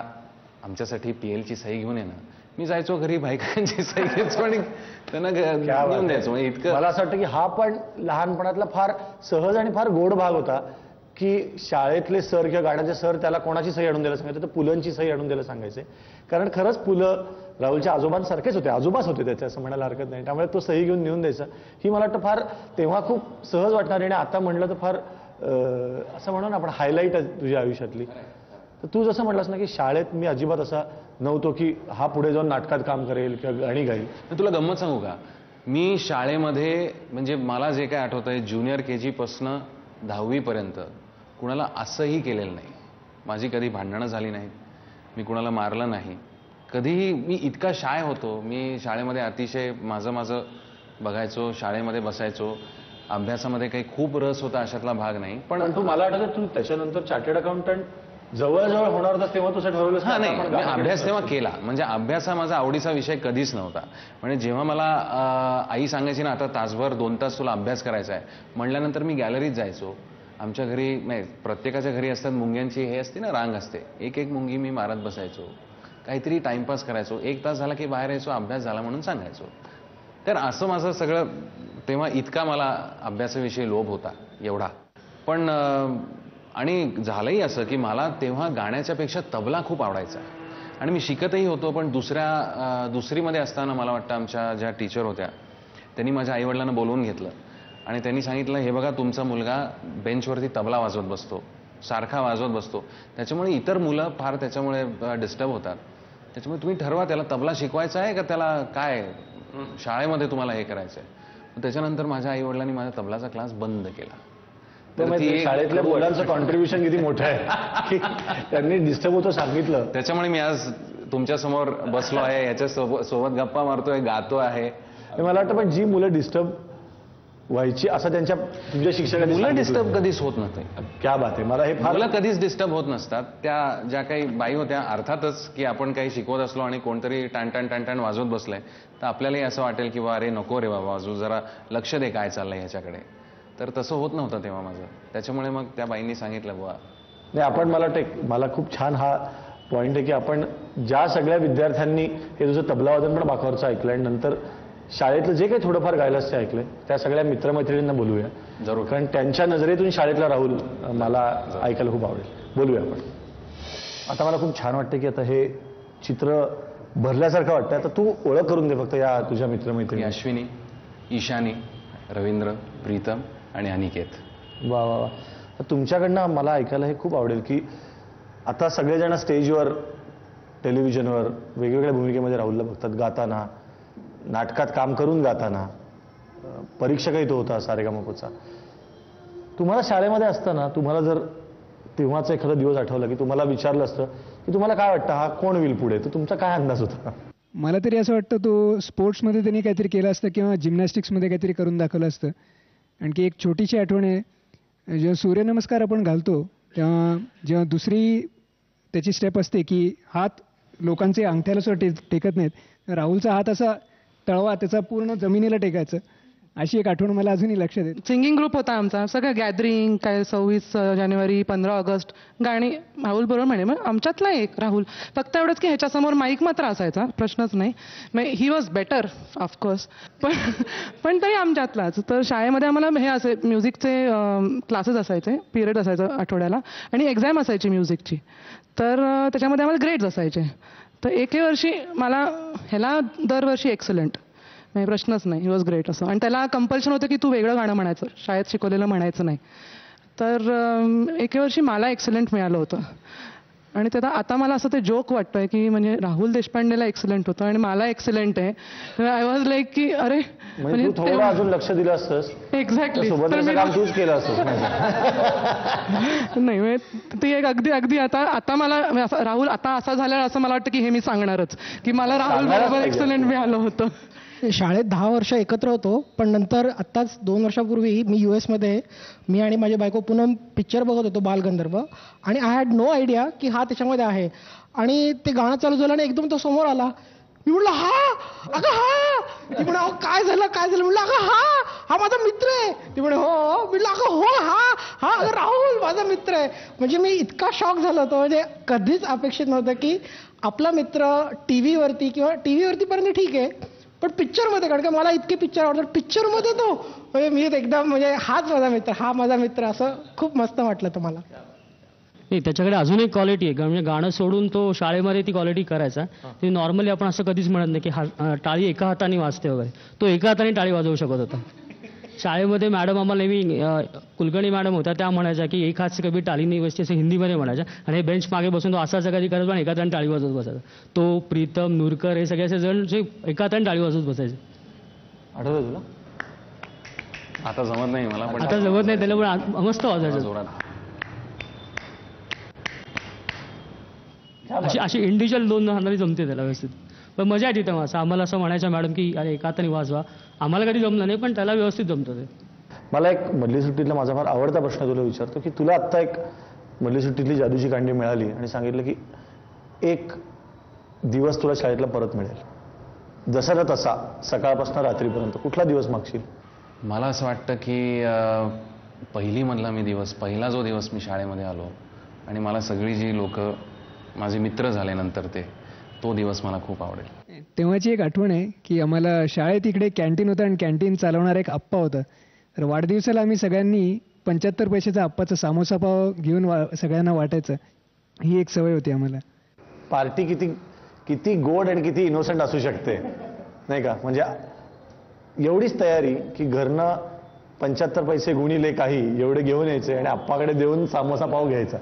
आमच्यासाठी PLची सही घेऊन ये ना. मी जायचो घरी भाईकांची सही घ्यायचो आणि त्यांना घेऊन द्यायचो. इतकं मला असं वाटतं की हा पण लहानपणातला फार सहज आणि फार गोड भाग होता की शाळेतले सर किंवा गाण्याचे सर त्याला कोणाची सही आणून द्यायला सांगायचं, तर पुलंची सही आणून द्यायला सांगायचे. कारण खरंच पुलं राहुलच्या आजोबांसारखेच होते, आजोबाच होते त्याचे, असं म्हणायला हरकत नाही. त्यामुळे तो सही घेऊन नेऊन द्यायचा. ही मला वाटतं फार तेव्हा खूप सहज वाटणार, आणि आता म्हणलं तर फार असं म्हणू ना आपण हायलाईट आहे तुझ्या आयुष्यातली. तर तू जसं म्हटलंस ना की शाळेत मी अजिबात असा नव्हतो की हा पुढे जाऊन नाटकात काम करेल किंवा गाणी गाईल. तुला गंमत सांगू का, मी शाळेमध्ये म्हणजे मला जे काय आठवतंय ज्युनियर KG पासनं 10वी पर्यंत कुणाला असंही केलेलं नाही. माझी कधी भांडणं झाली नाहीत, मी कुणाला मारलं नाही कधीही. मी इतका शाय होतो. मी शाळेमध्ये अतिशय माझं बघायचो, शाळेमध्ये बसायचो. अभ्यासामध्ये काही खूप रस होता अशातला भाग नाही. पण तू मला आठवतं तू त्याच्यानंतर चार्टर्ड अकाउंटंट जवळजवळ होणार होता तेव्हा तुझं ठरवलं? हा नाही, मी अभ्यास तेव्हा केला. म्हणजे अभ्यास हा माझा आवडीचा विषय कधीच नव्हता. म्हणजे जेव्हा मला आई सांगायची ना आता तासभर 2 तास तुला अभ्यास करायचा आहे म्हटल्यानंतर मी गॅलरीत जायचो. आमच्या घरी नाही, प्रत्येकाच्या घरी असतात मुंग्यांची हे असते ना रांग असते, एक मुंगी मी मारत बसायचो, काहीतरी टाइमपास करायचो. 1 तास झाला की बाहेर यायचो, अभ्यास झाला म्हणून सांगायचो. तर असं माझं सगळं तेव्हा इतका मला अभ्यासाविषयी लोभ होता एवढा. पण आणि झालंही असं की मला तेव्हा गाण्याच्या पेक्षा तबला खूप आवडायचा आणि मी शिकतही होतो. पण दुसरीमध्ये असताना मला वाटतं आमच्या ज्या टीचर होत्या त्यांनी माझ्या आईवडिलांना बोलवून घेतलं आणि त्यांनी सांगितलं हे बघा तुमचा मुलगा बेंचवरती तबला वाजवत बसतो सारखा वाजवत बसतो, त्याच्यामुळे इतर मुलं फार त्याच्यामुळे डिस्टर्ब होतात. त्याच्यामुळे तुम्ही ठरवा त्याला तबला शिकवायचा आहे का त्याला काय शाळेमध्ये तुम्हाला हे करायचं आहे. त्याच्यानंतर माझ्या आई वडिलांनी माझा तबलाचा क्लास बंद केला. तर शाळेतल्या मुलांचं कॉन्ट्रीब्युशन किती मोठं आहे की त्यांनी डिस्टर्ब होतं सांगितलं. त्याच्यामुळे मी आज तुमच्या समोर बसलो आहे, याच्या सोबत गप्पा मारतोय, गातो आहे. मला वाटतं पण जी मुलं डिस्टर्ब व्हायची असं त्यांच्या तुमच्या शिक्षकांनी मुलं डिस्टर्ब कधीच होत नसते. क्या बात आहे. मला हे फार मुलं कधीच डिस्टर्ब होत नसतात. त्या ज्या काही बाई होत्या अर्थातच की आपण काही शिकवत असलो आणि कोणतरी टाण वाजवत बसलंय तर आपल्यालाही असं वाटेल की अरे नको रे बाबा वाजू, जरा लक्ष दे काय चाललंय ह्याच्याकडे. तर तसं होत नव्हतं तेव्हा माझं. त्याच्यामुळे मग त्या बाईंनी सांगितलं बुवा नाही आपण मला खूप छान हा पॉईंट आहे की आपण ज्या सगळ्या विद्यार्थ्यांनी हे तुझं तबलावादन पण बाकावरचं ऐकलं आणि नंतर शाळेतलं जे काही थोडंफार गायलाच ते ऐकलंय त्या सगळ्या मित्रमैत्रिणींना बोलूया जरूर, कारण त्यांच्या नजरेतून शाळेतला राहुल मला ऐकायला खूप आवडेल. बोलूया आपण. आता मला खूप छान वाटतं की आता हे चित्र भरल्यासारखं वाटतं. आता तू ओळख करून दे फक्त या तुझ्या मित्रमैत्रिणी. अश्विनी, ईशानी, रवींद्र, प्रीतम आणि अनिकेत. वा वा वा. तुमच्याकडनं मला ऐकायला हे खूप आवडेल की आता सगळेजण स्टेजवर टेलिव्हिजनवर वेगवेगळ्या भूमिकेमध्ये राहुलला बघतात, गाताना, नाटकात काम करून गाताना, परीक्षकही तो होता सारेगामापचा. तुम्हाला शाळेमध्ये असताना तुम्हाला जर तेव्हाचा एखादा दिवस आठवला की तुम्हाला विचारलं असतं की तुम्हाला काय वाटतं हा कोण होईल पुढे, तर तुमचा काय अंदाज होता? मला तरी असं वाटतं तो स्पोर्ट्समध्ये त्यांनी काहीतरी केलं असतं किंवा जिम्नॅस्टिक्समध्ये काहीतरी करून दाखवलं असतं. आणखी एक छोटीशी आठवण आहे, जेव्हा सूर्यनमस्कार आपण घालतो तेव्हा जेव्हा दुसरी त्याची स्टेप असते की हात लोकांचे अंगठ्याला सुद्धा टेकत नाहीत, राहुलचा हात असा तळवा त्याचा पूर्ण जमिनीला टेकायचं. अशी एक आठवण मला अजूनही लक्षात येते. सिंगिंग ग्रुप होता आमचा, सगळं गॅदरिंग काय 26 जानेवारी 15 ऑगस्ट गाणी राहुल बरोबर म्हणे. मग आमच्यातला एक राहुल, फक्त एवढंच की ह्याच्यासमोर माईक मात्र असायचा, प्रश्नच नाही. मग ही वॉज बेटर ऑफकोर्स, पण तरी आमच्यातलाच. तर शाळेमध्ये आम्हाला हे असे म्युझिकचे क्लासेस असायचे, पिरियड असायचं आठवड्याला आणि एक्झाम असायची म्युझिकची. तर त्याच्यामध्ये आम्हाला ग्रेड्स असायचे. तर एके वर्षी मला ह्याला दरवर्षी एक्सलंट, नाही प्रश्नच नाही, ही वॉज ग्रेट असं. आणि त्याला कंपल्शन होतं की तू वेगळं गाणं म्हणायचं, शाळेत शिकवलेलं म्हणायचं नाही. तर एके वर्षी मला एक्सलंट मिळालं होतं. आणि त्याचा आता मला असं ते जोक वाटतंय की म्हणजे राहुल देशपांडेला एक्सलंट होतं आणि मला एक्सलंट आहे. तर आय वॉज लाईक की अरे म्हणजे थोडं अजून लक्ष दिलं असतंस. एक्झॅक्टली. काम तूच केलं असतं. नाही ती एक अगदी आता मला राहुल आता असा झाला असं मला वाटतं की हे मी सांगणारच की मला राहुल बरोबर एक्सलंट मिळालं होतं. शाळेत 10 वर्ष एकत्र होतो, पण नंतर आत्ताच 2 वर्षापूर्वी मी US मी आणि माझी बायको पूनम पिक्चर बघत होतो बालगंधर्व, आणि आय हॅड नो आयडिया की हा त्याच्यामध्ये आहे. आणि ते गाणं चालू झालं आणि एकदम तो समोर आला. मी म्हटलं अगं हा. ती म्हणे काय झालं म्हटलं अगं हा माझा मित्र आहे. ती म्हणे हो. म्हटलं अगं हो हा अगं राहुल माझा मित्र आहे. म्हणजे मी इतका शॉक झालो होतो, म्हणजे कधीच अपेक्षित नव्हतं की आपला मित्र टीव्हीवरती पर्यंत ठीक आहे, पण पिक्चरमध्ये, कारण का मला इतके पिक्चर आवडतात, पिक्चरमध्ये तो म्हणजे मी एकदम म्हणजे हा माझा मित्र असं खूप मस्त वाटलं तुम्हाला. नाही त्याच्याकडे अजून एक क्वालिटी आहे, म्हणजे गाणं सोडून तो शाळेमध्ये ती क्वालिटी करायचा. ते नॉर्मली आपण असं कधीच म्हणत नाही की टाळी एका हाताने वाजते वगैरे, तो एका हाताने टाळी वाजवू शकत होता. शाळेमध्ये मॅडम आम्हाला नेहमी कुलकर्णी मॅडम होत्या, त्या म्हणायच्या की एक हात से कभी टाळी नाही बजती, असं हिंदीमध्ये म्हणायच्या. आणि हे बेंच मागे बसून तो असा कधी करत पण एका हाताने टाळी वाजवत बसायचा. तो प्रीतम, नूरकर हे सगळे असे जण जे एका हाताने टाळी वाजवत बसायचे. आठवतं तुला? आता जमत नाही मला, पण आता जमत नाही त्याला, पण मस्त वाजायचं जोरात. अशी इंडिव्हिज्युअल 2 हातांनी जमते त्याला व्यवस्थित. पण मजा येते तेव्हा. असं आम्हाला असं म्हणायचं मॅडम की अरे एका हाताने वाजवा. आम्हाला कधी जमलं नाही, पण त्याला व्यवस्थित जमतं ते. मला एक मधली सुट्टीतला माझा फार आवडता प्रश्न तुला विचारतो की तुला आत्ता एक मधली सुट्टीतली जादूची कांडी मिळाली आणि सांगितलं की एक दिवस तुला शाळेतला परत मिळेल, जसा तसा सकाळपासून रात्रीपर्यंत, कुठला दिवस मागशील? मला असं वाटतं की पहिला जो दिवस मी शाळेमध्ये आलो आणि मला सगळी जी लोक माझे मित्र झाले नंतर तो दिवस मला खूप आवडेल. तेव्हाची एक आठवण आहे की आम्हाला शाळेत इकडे कॅन्टीन होतं आणि कॅन्टीन चालवणारा एक आप्पा होता. तर वाढदिवसाला आम्ही सगळ्यांनी 75 पैशाचा आप्पाचा सामोसा पाव घेऊन सगळ्यांना वाटायचं. ही एक सवय होती आम्हाला. पार्टी किती गोड आणि किती इनोसंट असू शकते नाही का? म्हणजे एवढीच तयारी की घरनं 75 पैसे गुणिले काही एवढे घेऊन यायचे आणि आप्पाकडे देऊन सामोसा पाव घ्यायचा.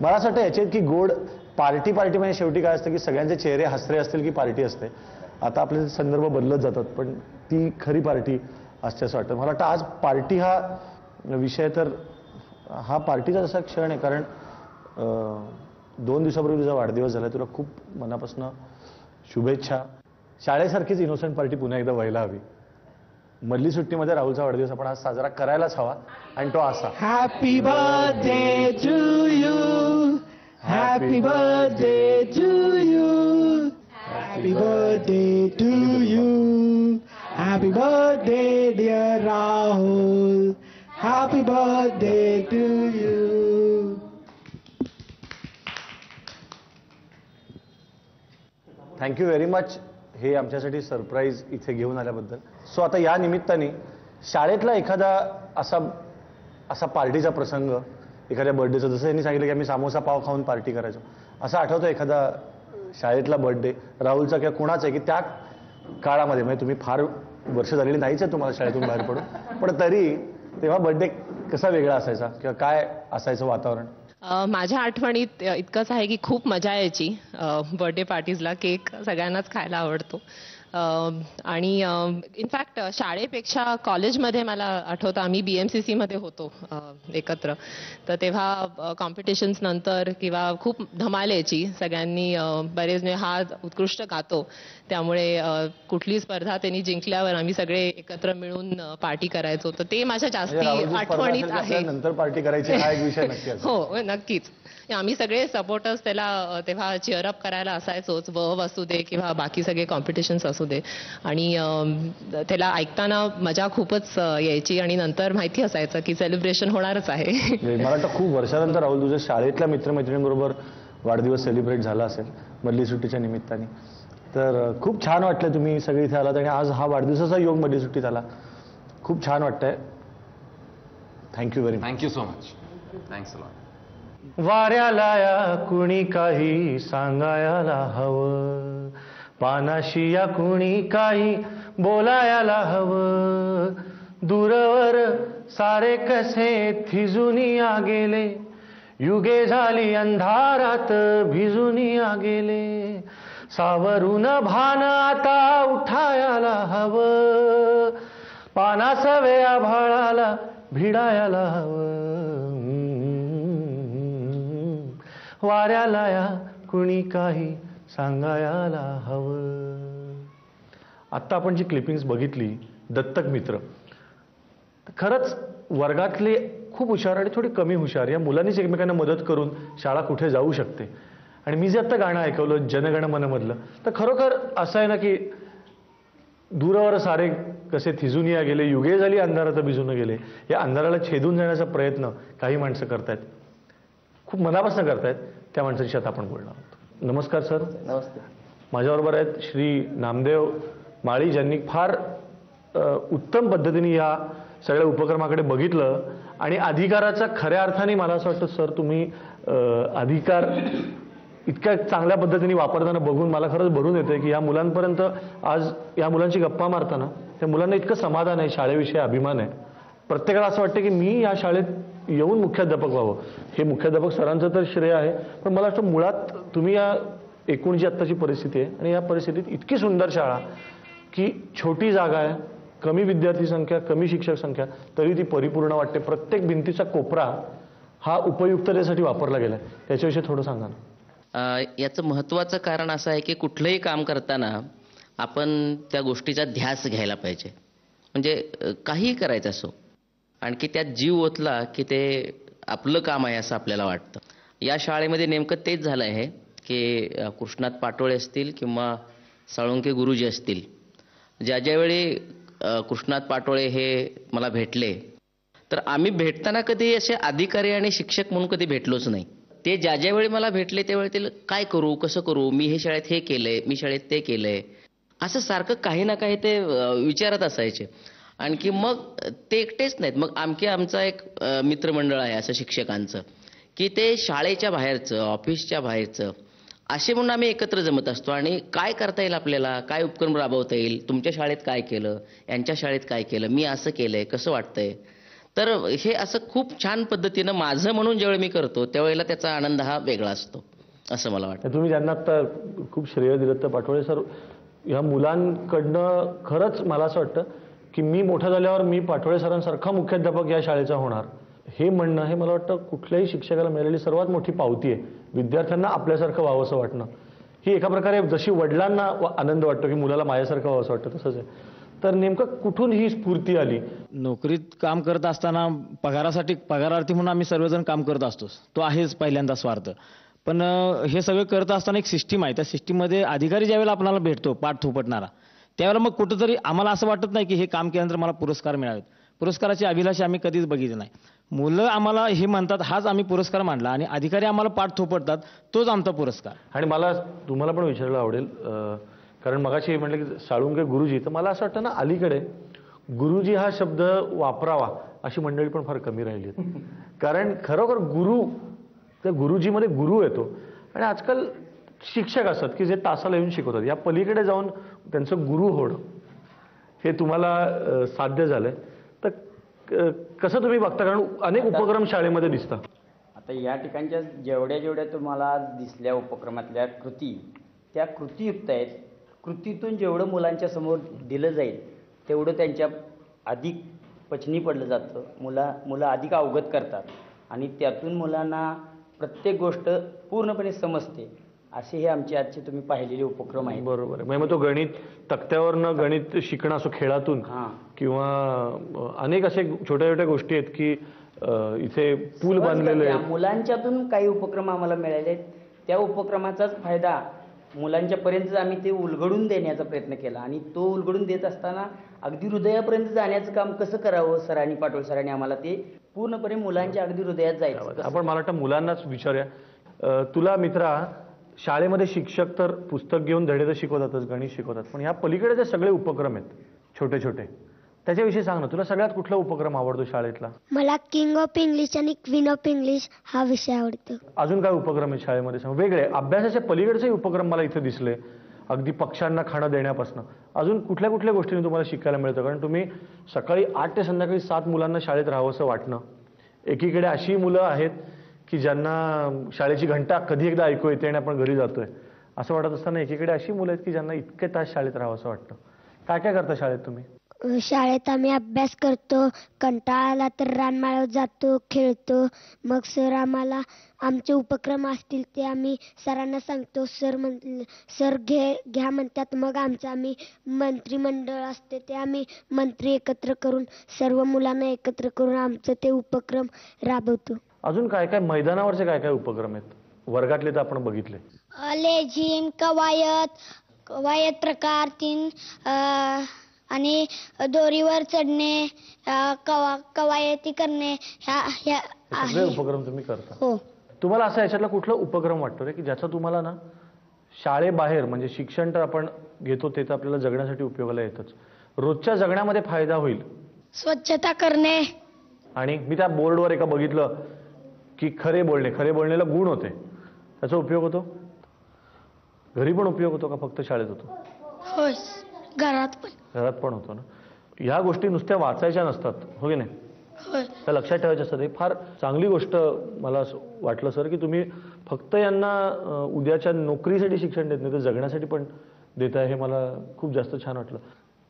मला असं वाटतं याच्यात की गोड पार्टी म्हणजे शेवटी काय असतं की सगळ्यांचे चेहरे हसरे असतील की पार्टी असते. आता आपले संदर्भ बदलत जातात पण ती खरी पार्टी असते असं वाटतं. मला वाटतं आज पार्टी हा विषय तर हा पार्टीचा असा क्षण आहे. कारण 2 दिवसापूर्वी तुझा वाढदिवस झाला. तुला खूप मनापासून शुभेच्छा. शाळेसारखीच इनोसेंट पार्टी पुन्हा एकदा व्हायला हवी. मधली सुट्टीमध्ये राहुलचा वाढदिवस आपण आज साजरा करायलाच हवा आणि तो असा. Happy birthday to you, happy birthday to you, happy birthday to you, happy birthday dear Rahul, happy birthday to you. Thank you very much हे आमच्यासाठी सरप्राईज इथे घेऊन आल्याबद्दल. सो आता या निमित्ताने शाळेतला एखादा असा पार्टीचा प्रसंग, एखाद्या बर्थडेचा, जसं यांनी सांगितलं की आम्ही सामोसा पाव खाऊन पार्टी करायचो, असं आठवतं एखादा शाळेतला बर्थडे राहुलचा किंवा कुणाचा आहे की त्या काळामध्ये, म्हणजे तुम्ही फार वर्ष झालेली नाहीच आहे तुम्हाला शाळेतून बाहेर पडून, पण तरी तेव्हा बर्थडे कसा वेगळा असायचा किंवा काय असायचं वातावरण? माझ्या आठवणीत इतकंच आहे की खूप मजा यायची बर्थडे पार्टीजला. केक सगळ्यांनाच खायला आवडतो. आणि इनफॅक्ट शाळेपेक्षा कॉलेजमध्ये मला आठवतं आम्ही BMCC मध्ये होतो एकत्र. तर तेव्हा कॉम्पिटिशन्स नंतर किंवा खूप धमाल यायची. सगळ्यांनी बरेच हा उत्कृष्ट गातो त्यामुळे कुठली स्पर्धा त्यांनी जिंकल्यावर आम्ही सगळे एकत्र मिळून पार्टी करायचो. तर ते माझ्या जास्ती आठवणीत आहे. नंतर पार्टी करायची हा एक विषय नक्की. हो नक्कीच. आम्ही सगळे सपोर्टर्स त्याला तेव्हा चिअरअप करायला असायचोच. असू दे किंवा बाकी सगळे कॉम्पिटिशन्स असू दे. आणि त्याला ऐकताना मजा खूपच यायची आणि नंतर माहिती असायचं की सेलिब्रेशन होणारच आहे. मला वाटतं खूप वर्षानंतर राहुल तुझ्या शाळेतल्या मित्रमैत्रिणींबरोबर वाढदिवस सेलिब्रेट झाला असेल मधली सुट्टीच्या निमित्ताने. तर खूप छान वाटलं तुम्ही सगळे इथे आलात आणि आज हा वाढदिवसाचा योग मधली सुट्टीत आला. खूप छान वाटतंय. Thank you very much. Thank you so much. Thanks a lot. वाऱ्याला या कुणी काही सांगायला हवं, पानाशी या कुणी काही बोलायला हवं. दूरवर सारे कसे थिजूनिया गेले, युगे झाली अंधारात भिजूनिया गेले. सावरून भान आता उठायला हवं, पानासवे आभाळाला भिडायला हवं. वाऱ्याला या कुणी काही सांगायला हवं. आत्ता आपण जी क्लिपिंग्स बघितली दत्तक मित्र, खरंच वर्गातले खूप हुशार आणि थोडी कमी हुशार या मुलांनीच एकमेकांना मदत करून शाळा कुठे जाऊ शकते. आणि मी जे आत्ता गाणं ऐकवलं जनगण मन मधलं, तर खरोखर असं आहे ना की दूरवर सारे कसे थिजूनिया गेले, युगे झाली अंधारात भिजून गेले. या अंधाराला छेदून जाण्याचा प्रयत्न काही माणसं करतायत, खूप मनापासून करतायत. त्या माणसांशी आता आपण बोलणार आहोत. नमस्कार सर. नमस्ते. माझ्याबरोबर आहेत श्री नामदेव माळी, ज्यांनी फार उत्तम पद्धतीने या सगळ्या उपक्रमाकडे बघितलं आणि अधिकाराचा खऱ्या अर्थाने मला असं वाटतं सर तुम्ही अधिकार इतक्या चांगल्या पद्धतीने वापरताना बघून मला खरंच भरून येते की या मुलांपर्यंत आज या मुलांची गप्पा मारताना त्या मुलांना इतकं समाधान आहे, शाळेविषयी अभिमान आहे. प्रत्येकाला असं वाटतं की मी या शाळेत येऊन मुख्याध्यापक व्हावं. हे मुख्याध्यापक सरांचं तर श्रेय आहे, पण मला वाटतं मुळात तुम्ही या एकूण जी आत्ताची परिस्थिती आहे आणि या परिस्थितीत इतकी सुंदर शाळा की छोटी जागा आहे, कमी विद्यार्थी संख्या, कमी शिक्षक संख्या, तरी ती परिपूर्ण वाटते. प्रत्येक भिंतीचा कोपरा हा उपयुक्ततेसाठी वापरला गेला. त्याच्याविषयी थोडं सांगा ना. याचं महत्त्वाचं कारण असं आहे की कुठलंही काम करताना आपण त्या गोष्टीचा ध्यास घ्यायला पाहिजे. म्हणजे काहीही करायचं असो, आणखी त्यात जीव ओतला की ते आपलं काम आहे असं आपल्याला वाटतं. या शाळेमध्ये नेमकं तेच झालं आहे की कृष्णात पाटोळे असतील किंवा साळुंके गुरुजी असतील, ज्यावेळी कृष्णात पाटोळे हे मला भेटले, तर आम्ही भेटताना कधी असे अधिकारी आणि शिक्षक म्हणून कधी भेटलोच नाही. ते ज्यावेळी मला भेटले त्यावेळी ते काय करू, कसं करू, मी हे शाळेत हे केलंय, मी शाळेत ते केलंय, असं सारखं काही ना काही ते विचारत असायचे. आणखी मग ते एकटेच नाहीत, मग आमचा एक मित्रमंडळ आहे असं शिक्षकांचं, की ते शाळेच्या बाहेरचं, ऑफिसच्या बाहेरचं असे म्हणून आम्ही एकत्र जमत असतो आणि काय करता येईल आपल्याला, काय उपक्रम राबवता येईल, तुमच्या शाळेत काय केलं, यांच्या शाळेत काय केलं, मी असं केलंय, कसं वाटतंय. तर हे असं खूप छान पद्धतीनं माझं म्हणून ज्यावेळी मी करतो त्यावेळेला त्याचा आनंद हा वेगळा असतो असं मला वाटतं. तुम्ही ज्यांना आता खूप श्रेय दिलं तर पाटोळे सर, ह्या मुलांकडनं खरंच मला असं वाटतं की मी मोठं झाल्यावर मी पाटोळे सरांसारखा मुख्याध्यापक या शाळेचा होणार, हे म्हणणं हे मला वाटतं कुठल्याही शिक्षकाला मिळालेली सर्वात मोठी पावती आहे. विद्यार्थ्यांना आपल्यासारखं व्हावंसं वाटणं ही एका प्रकारे जशी वडिलांना आनंद वाटतो की मुलाला माझ्यासारखं व्हावंसं वाटतं तसंच आहे. तर नेमकं कुठून ही स्फूर्ती आली? नोकरीत काम करत असताना पगारार्थी म्हणून आम्ही सर्वजण काम करत असतो, तो आहेच पहिल्यांदा स्वार्थ. पण हे सगळं करत असताना एक सिस्टीम आहे, त्या सिस्टीममध्ये अधिकारी ज्यावेळेला आपल्याला भेटतो पाठ थोपटणारा, त्यावेळेला मग कुठंतरी आम्हाला असं वाटत नाही की हे काम केल्यानंतर मला पुरस्कार मिळावेत. पुरस्काराची अभिलाषा आम्ही कधीच बघितली नाही. मुलं आम्हाला हे म्हणतात हाच आम्ही पुरस्कार मांडला आणि अधिकारी आम्हाला पाठ थोपटतात तोच आमचा पुरस्कार. आणि मला तुम्हाला पण विचारायला आवडेल, कारण मगाशी म्हटलं की साळुंके गुरुजी, तर मला असं वाटतं ना अलीकडे गुरुजी हा शब्द वापरावा अशी मंडळी पण फार कमी राहिली आहेत. कारण खरोखर गुरु, त्या गुरुजीमध्ये गुरु येतो. आणि आजकाल शिक्षक असतात की जे तासाला येऊन शिकवतात, या पलीकडे जाऊन त्यांचं गुरु होणं हे तुम्हाला साध्य झालंय. तर कसं तुम्ही बघता, कारण अनेक उपक्रम शाळेमध्ये दिसतात. आता या ठिकाणच्या जेवढ्या तुम्हाला दिसल्या उपक्रमातल्या कृती, त्या कृतीयुक्त आहेत. कृतीतून जेवढं मुलांच्या समोर दिलं जाईल तेवढं त्यांच्या अधिक पचनी पडलं जातं. मुलं अधिक अवगत करतात आणि त्यातून मुलांना प्रत्येक गोष्ट पूर्णपणे समजते. असे हे आमचे आजचे तुम्ही पाहिलेले उपक्रम आहेत. बरोबर आहे. मग तो गणित तक्त्यावरनं गणित शिकणं असो खेळातून किंवा अनेक असे छोट्या छोट्या गोष्टी आहेत की इथे पूल बांधलेले आहेत. मुलांच्यातून काही उपक्रम आम्हाला मिळाले आहेत. त्या उपक्रमाचाच फायदा मुलांच्यापर्यंत आम्ही ते उलगडून देण्याचा प्रयत्न केला आणि तो उलगडून देत असताना अगदी हृदयापर्यंत जाण्याचं काम कसं करावं सरांनी, पाटोळे सरांनी आम्हाला ते पूर्णपणे मुलांच्या अगदी हृदयात जायचं. आपण मला वाटतं मुलांनाच विचारूया, तुला मित्रा शाळेमध्ये शिक्षक तर पुस्तक घेऊन धडे तर शिकवतातच, गणित शिकवतात, पण ह्या पलीकडे जे सगळे उपक्रम आहेत छोटे छोटे त्याच्याविषयी सांग ना. तुला सगळ्यात कुठला उपक्रम आवडतो शाळेतला? मला किंग ऑफ इंग्लिश आणि क्वीन ऑफ इंग्लिश हा विषय आवडतो. अजून काय उपक्रम आहेत शाळेमध्ये सांग? वेगळे अभ्यासाच्या पलीकडचे उपक्रम मला इथे दिसले, अगदी पक्ष्यांना खाणं देण्यापासून अजून कुठल्या कुठल्या गोष्टींनी तुम्हाला शिकायला मिळतं? कारण तुम्ही सकाळी 8 ते संध्याकाळी 7 मुलांना शाळेत राहावंसं वाटणं, एकीकडे अशी मुलं आहेत की ज्यांना शाळेची घंटा कधी एकदा ऐकू येते आणि आपण घरी जातोय असं वाटत असताना एकीकडे अशी मुलं आहेत की ज्यांना इतके तास शाळेत राहावंसं वाटतं. काय काय करता शाळेत तुम्ही? शाळेत आम्ही अभ्यास करतो, कंटाळा आला तर रानमाळ्यावर जातो, खेळतो. मग सर आम्हाला आमचे उपक्रम असतील ते आम्ही सरांना सांगतो. सर घ्या म्हणतात. मग आम्ही मंत्रिमंडळ असते ते आम्ही मंत्री एकत्र करून सर्व मुलांना एकत्र करून आमचं ते उपक्रम राबवतो. अजून काय काय मैदानावरचे काय काय उपक्रम आहेत वर्गातले तर आपण बघितले? लेझिम, कवायत प्रकार 3 आणि दोरीवर चढणे, कवायती करणे, सगळे उपक्रम तुम्ही करता. हो. तुम्हाला असं याच्यातला कुठला उपक्रम वाटतो रे की ज्याचा तुम्हाला ना शाळेबाहेर, म्हणजे शिक्षण तर आपण घेतो ते तर आपल्याला जगण्यासाठी उपयोगाला येतच, रोजच्या जगण्यामध्ये फायदा होईल? स्वच्छता करणे. आणि मी त्या बोर्डवर एका बघितलं की खरे बोलण्याला गुण होते, त्याचा उपयोग होतो? घरी पण उपयोग होतो का फक्त शाळेत होतो? होय, घरात पण होतो ना. ह्या गोष्टी नुसत्या वाचायच्या नसतात, हो की नाही? त्या लक्षात ठेवायच्या असतात. ही फार चांगली गोष्ट मला वाटलं सर की तुम्ही फक्त यांना उद्याच्या नोकरीसाठी शिक्षण देत नाही तर जगण्यासाठी पण देत आहे. हे मला खूप जास्त छान वाटलं.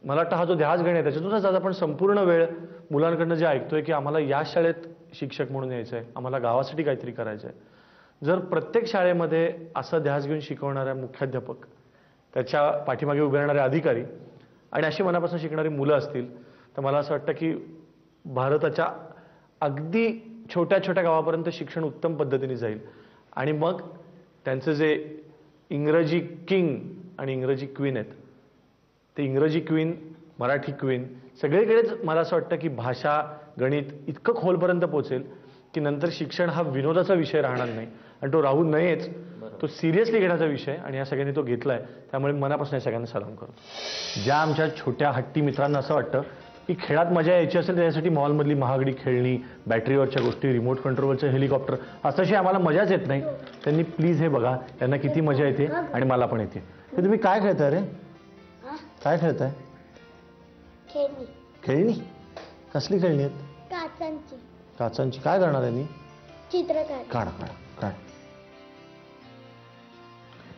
मला वाटतं हा जो ध्यास घेणे त्याच्यातूनच आज आपण संपूर्ण वेळ मुलांकडनं जे ऐकतोय की आम्हाला या शाळेत शिक्षक म्हणून यायचं आहे, आम्हाला गावासाठी काहीतरी करायचं आहे. जर प्रत्येक शाळेमध्ये असं ध्यास घेऊन शिकवणाऱ्या मुख्याध्यापक, त्याच्या पाठीमागे उभे राहणारे अधिकारी आणि अशी मनापासून शिकणारी मुलं असतील तर मला असं वाटतं की भारताच्या अगदी छोट्या छोट्या गावापर्यंत शिक्षण उत्तम पद्धतीने जाईल. आणि मग त्यांचं जे इंग्रजी किंग आणि इंग्रजी क्वीन आहेत ते इंग्रजी क्वीन, मराठी क्वीन सगळीकडेच मला असं वाटतं की भाषा, गणित इतकं खोलपर्यंत पोहोचेल की नंतर शिक्षण हा विनोदाचा विषय राहणार नाही आणि तो राहू नयेच, तो सिरियसली घेण्याचा विषय. आणि या सगळ्यांनी तो घेतलाय, त्यामुळे मनापासून या सगळ्यांना सलाम करतो. ज्या आमच्या छोट्या हट्टी मित्रांना असं वाटतं की खेळात मजा यायची असेल त्याच्यासाठी मॉलमधली महागडी खेळणी, बॅटरीवरच्या गोष्टी, रिमोट कंट्रोलवरचं हेलिकॉप्टर असाशी आम्हाला मजाच येत नाही, त्यांनी प्लीज हे बघा, त्यांना किती मजा येते आणि मला पण येते. तर तुम्ही काय खेळताय रे? काय खेळताय? खेळणी. कसली खेळणी आहेत? काचांची. काचांची काय करणार आहे मी? चित्रकार. काढा काढा काढ.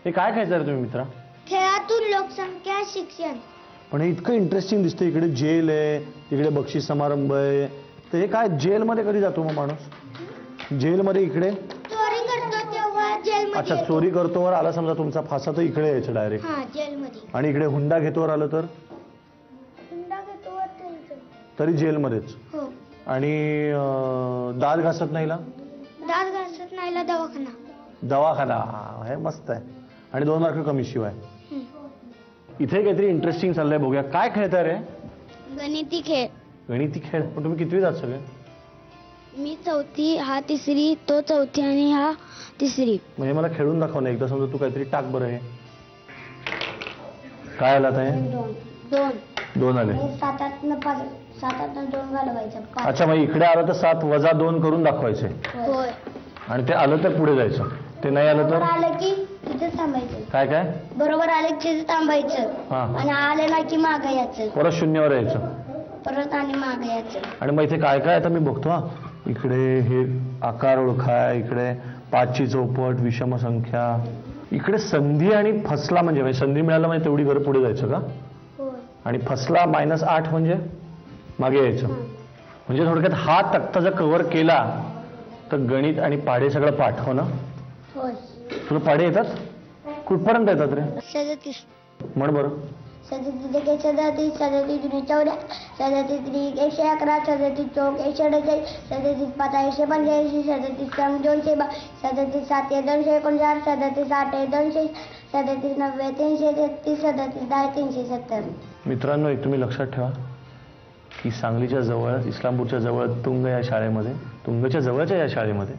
हे काय खायचं रे तुम्ही मित्रा? खेळातून लोकसंख्या शिक्षण. पण हे इतकं इंटरेस्टिंग दिसतं. इकडे जेल आहे, इकडे बक्षीस समारंभ आहे. तर हे काय जेलमध्ये कधी जातो मग माणूस? जेलमध्ये इकडे चोरी करतो तेव्हा जेलमध्ये. अच्छा, चोरी करतो वर आला समजा तुमचा फासा तर इकडे यायचं डायरेक्ट. हा जेलमध्ये. आणि इकडे हुंडा घेतोवर आलं तर हुंडा घेतो तरी जेलमध्येच. हो. आणि दात घासत नाहीला? दात घासत नाहीला दवाखाना. दवाखाना. हे मस्त आहे. आणि 2 मार्क कमी शिवाय. इथे काहीतरी इंटरेस्टिंग चाललंय, बघूया काय खेळताय रे? गणिती खेळ. गणिती खेळ. पण तुम्ही कितवी जात सगळे? मी 4थी, हा 3री, तो 4थी आणि हा 3री. म्हणजे मला खेळून दाखव ना एकदा. समजा तू काहीतरी टाक बरं. हे काय आला आता? 2 आले. 7 2 घालवायचं. अच्छा, मग इकडे आलं तर 7 वजा 2 करून दाखवायचे. होय. आणि ते आलं तर पुढे जायचं. ते नाही आलं तर आलं की तिथे थांबायचं. काय काय? बरोबर आलं की तिथे थांबायचं. हा. आणि आले ना की मागे यायचं. परत 0वर यायचं. परत आणि मागे यायचं. आणि मग इथे काय काय आता मी बघतो. हा, इकडे हे आकार ओळखाय, इकडे 5ची चौपट, विषम संख्या, इकडे संधी आणि फसला म्हणजे संधी मिळाला म्हणजे तेवढी घर पुढे जायचं का? आणि फसला -8 म्हणजे मागे यायचं. म्हणजे थोडक्यात हा तक्ता जर कव्हर केला तर गणित आणि पाढे सगळं पाठ. हो ना? तुला पाढे येतात? कुठपर्यंत येतात रे? 37. म्हण बरं. 37 37 37 14 37 111 37 चौक 148 37 5 185 37 6 212 37 7 239 37 8 200 37 90 333 37 10 370. मित्रांनो, एक तुम्ही लक्षात ठेवा की सांगलीच्या जवळ, इस्लामपूरच्या जवळ तुंग या शाळेमध्ये, तुंगच्या जवळच्या या शाळेमध्ये,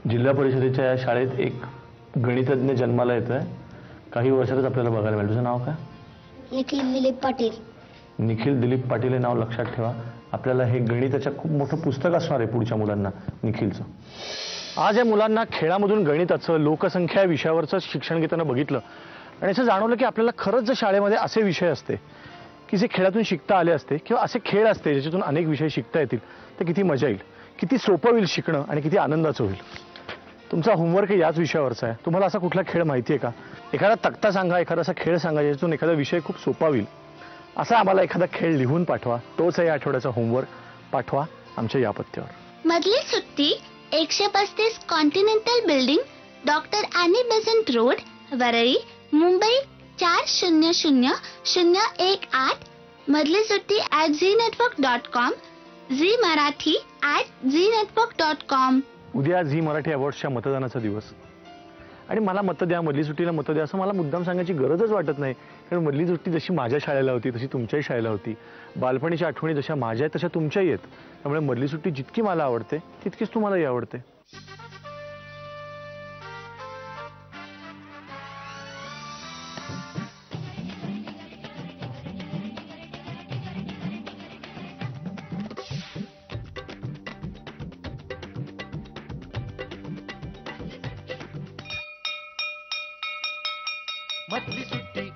जिल्हा परिषदेच्या या शाळेत एक गणितज्ञ जन्माला येतोय. काही वर्षातच आपल्याला बघायला मिळेल. तुझं नाव काय? निखिल दिलीप पाटील. निखिल दिलीप पाटील हे नाव लक्षात ठेवा. आपल्याला हे गणिताचं खूप मोठं पुस्तक असणार आहे पुढच्या मुलांना, निखिलचं. आज या मुलांना खेळामधून गणिताचं, लोकसंख्या विषयावरचं शिक्षण घेताना बघितलं आणि असं जाणवलं की आपल्याला खरंच जर शाळेमध्ये असे विषय असते की जे खेळातून शिकता आले असते किंवा असे खेळ असते ज्याच्यातून अनेक विषय शिकता येतील तर किती मजा येईल, किती सोपं होईल शिकणं आणि किती आनंदाचं होईल. तुमचा होमवर्क याच विषयावरचा आहे. तुम्हाला असा कुठला खेळ माहिती आहे का? एखादा तक्ता सांगा, एखादा असा खेळ सांगा ज्याच्यातून एखादा विषय खूप सोपा होईल. असा आम्हाला एखादा खेळ लिहून पाठवा. तोच आहे या आठवड्याचा होमवर्क. पाठवा आमच्या या पत्त्यावर. मधली सुट्टी 135 continental building, doctor Annie Besant road, Worli, Mumbai 400018. मधली सुट्टी @ZNetwork.com, झी मराठी @ZNetwork.com. उद्या झी मराठी अवॉर्ड्सच्या मतदानाचा दिवस आणि मला मत द्या, मधली सुट्टीला मत द्या असं मला मुद्दाम सांगायची गरजच वाटत नाही. कारण मधली सुट्टी जशी माझ्या शाळेला होती तशी तुमच्याही शाळेला होती. बालपणीच्या आठवणी जशा माझ्या आहेत तशा तुमच्याही आहेत. त्यामुळे मधली सुट्टी जितकी मला आवडते तितकीच तुम्हालाही आवडते. मधली सुट्टी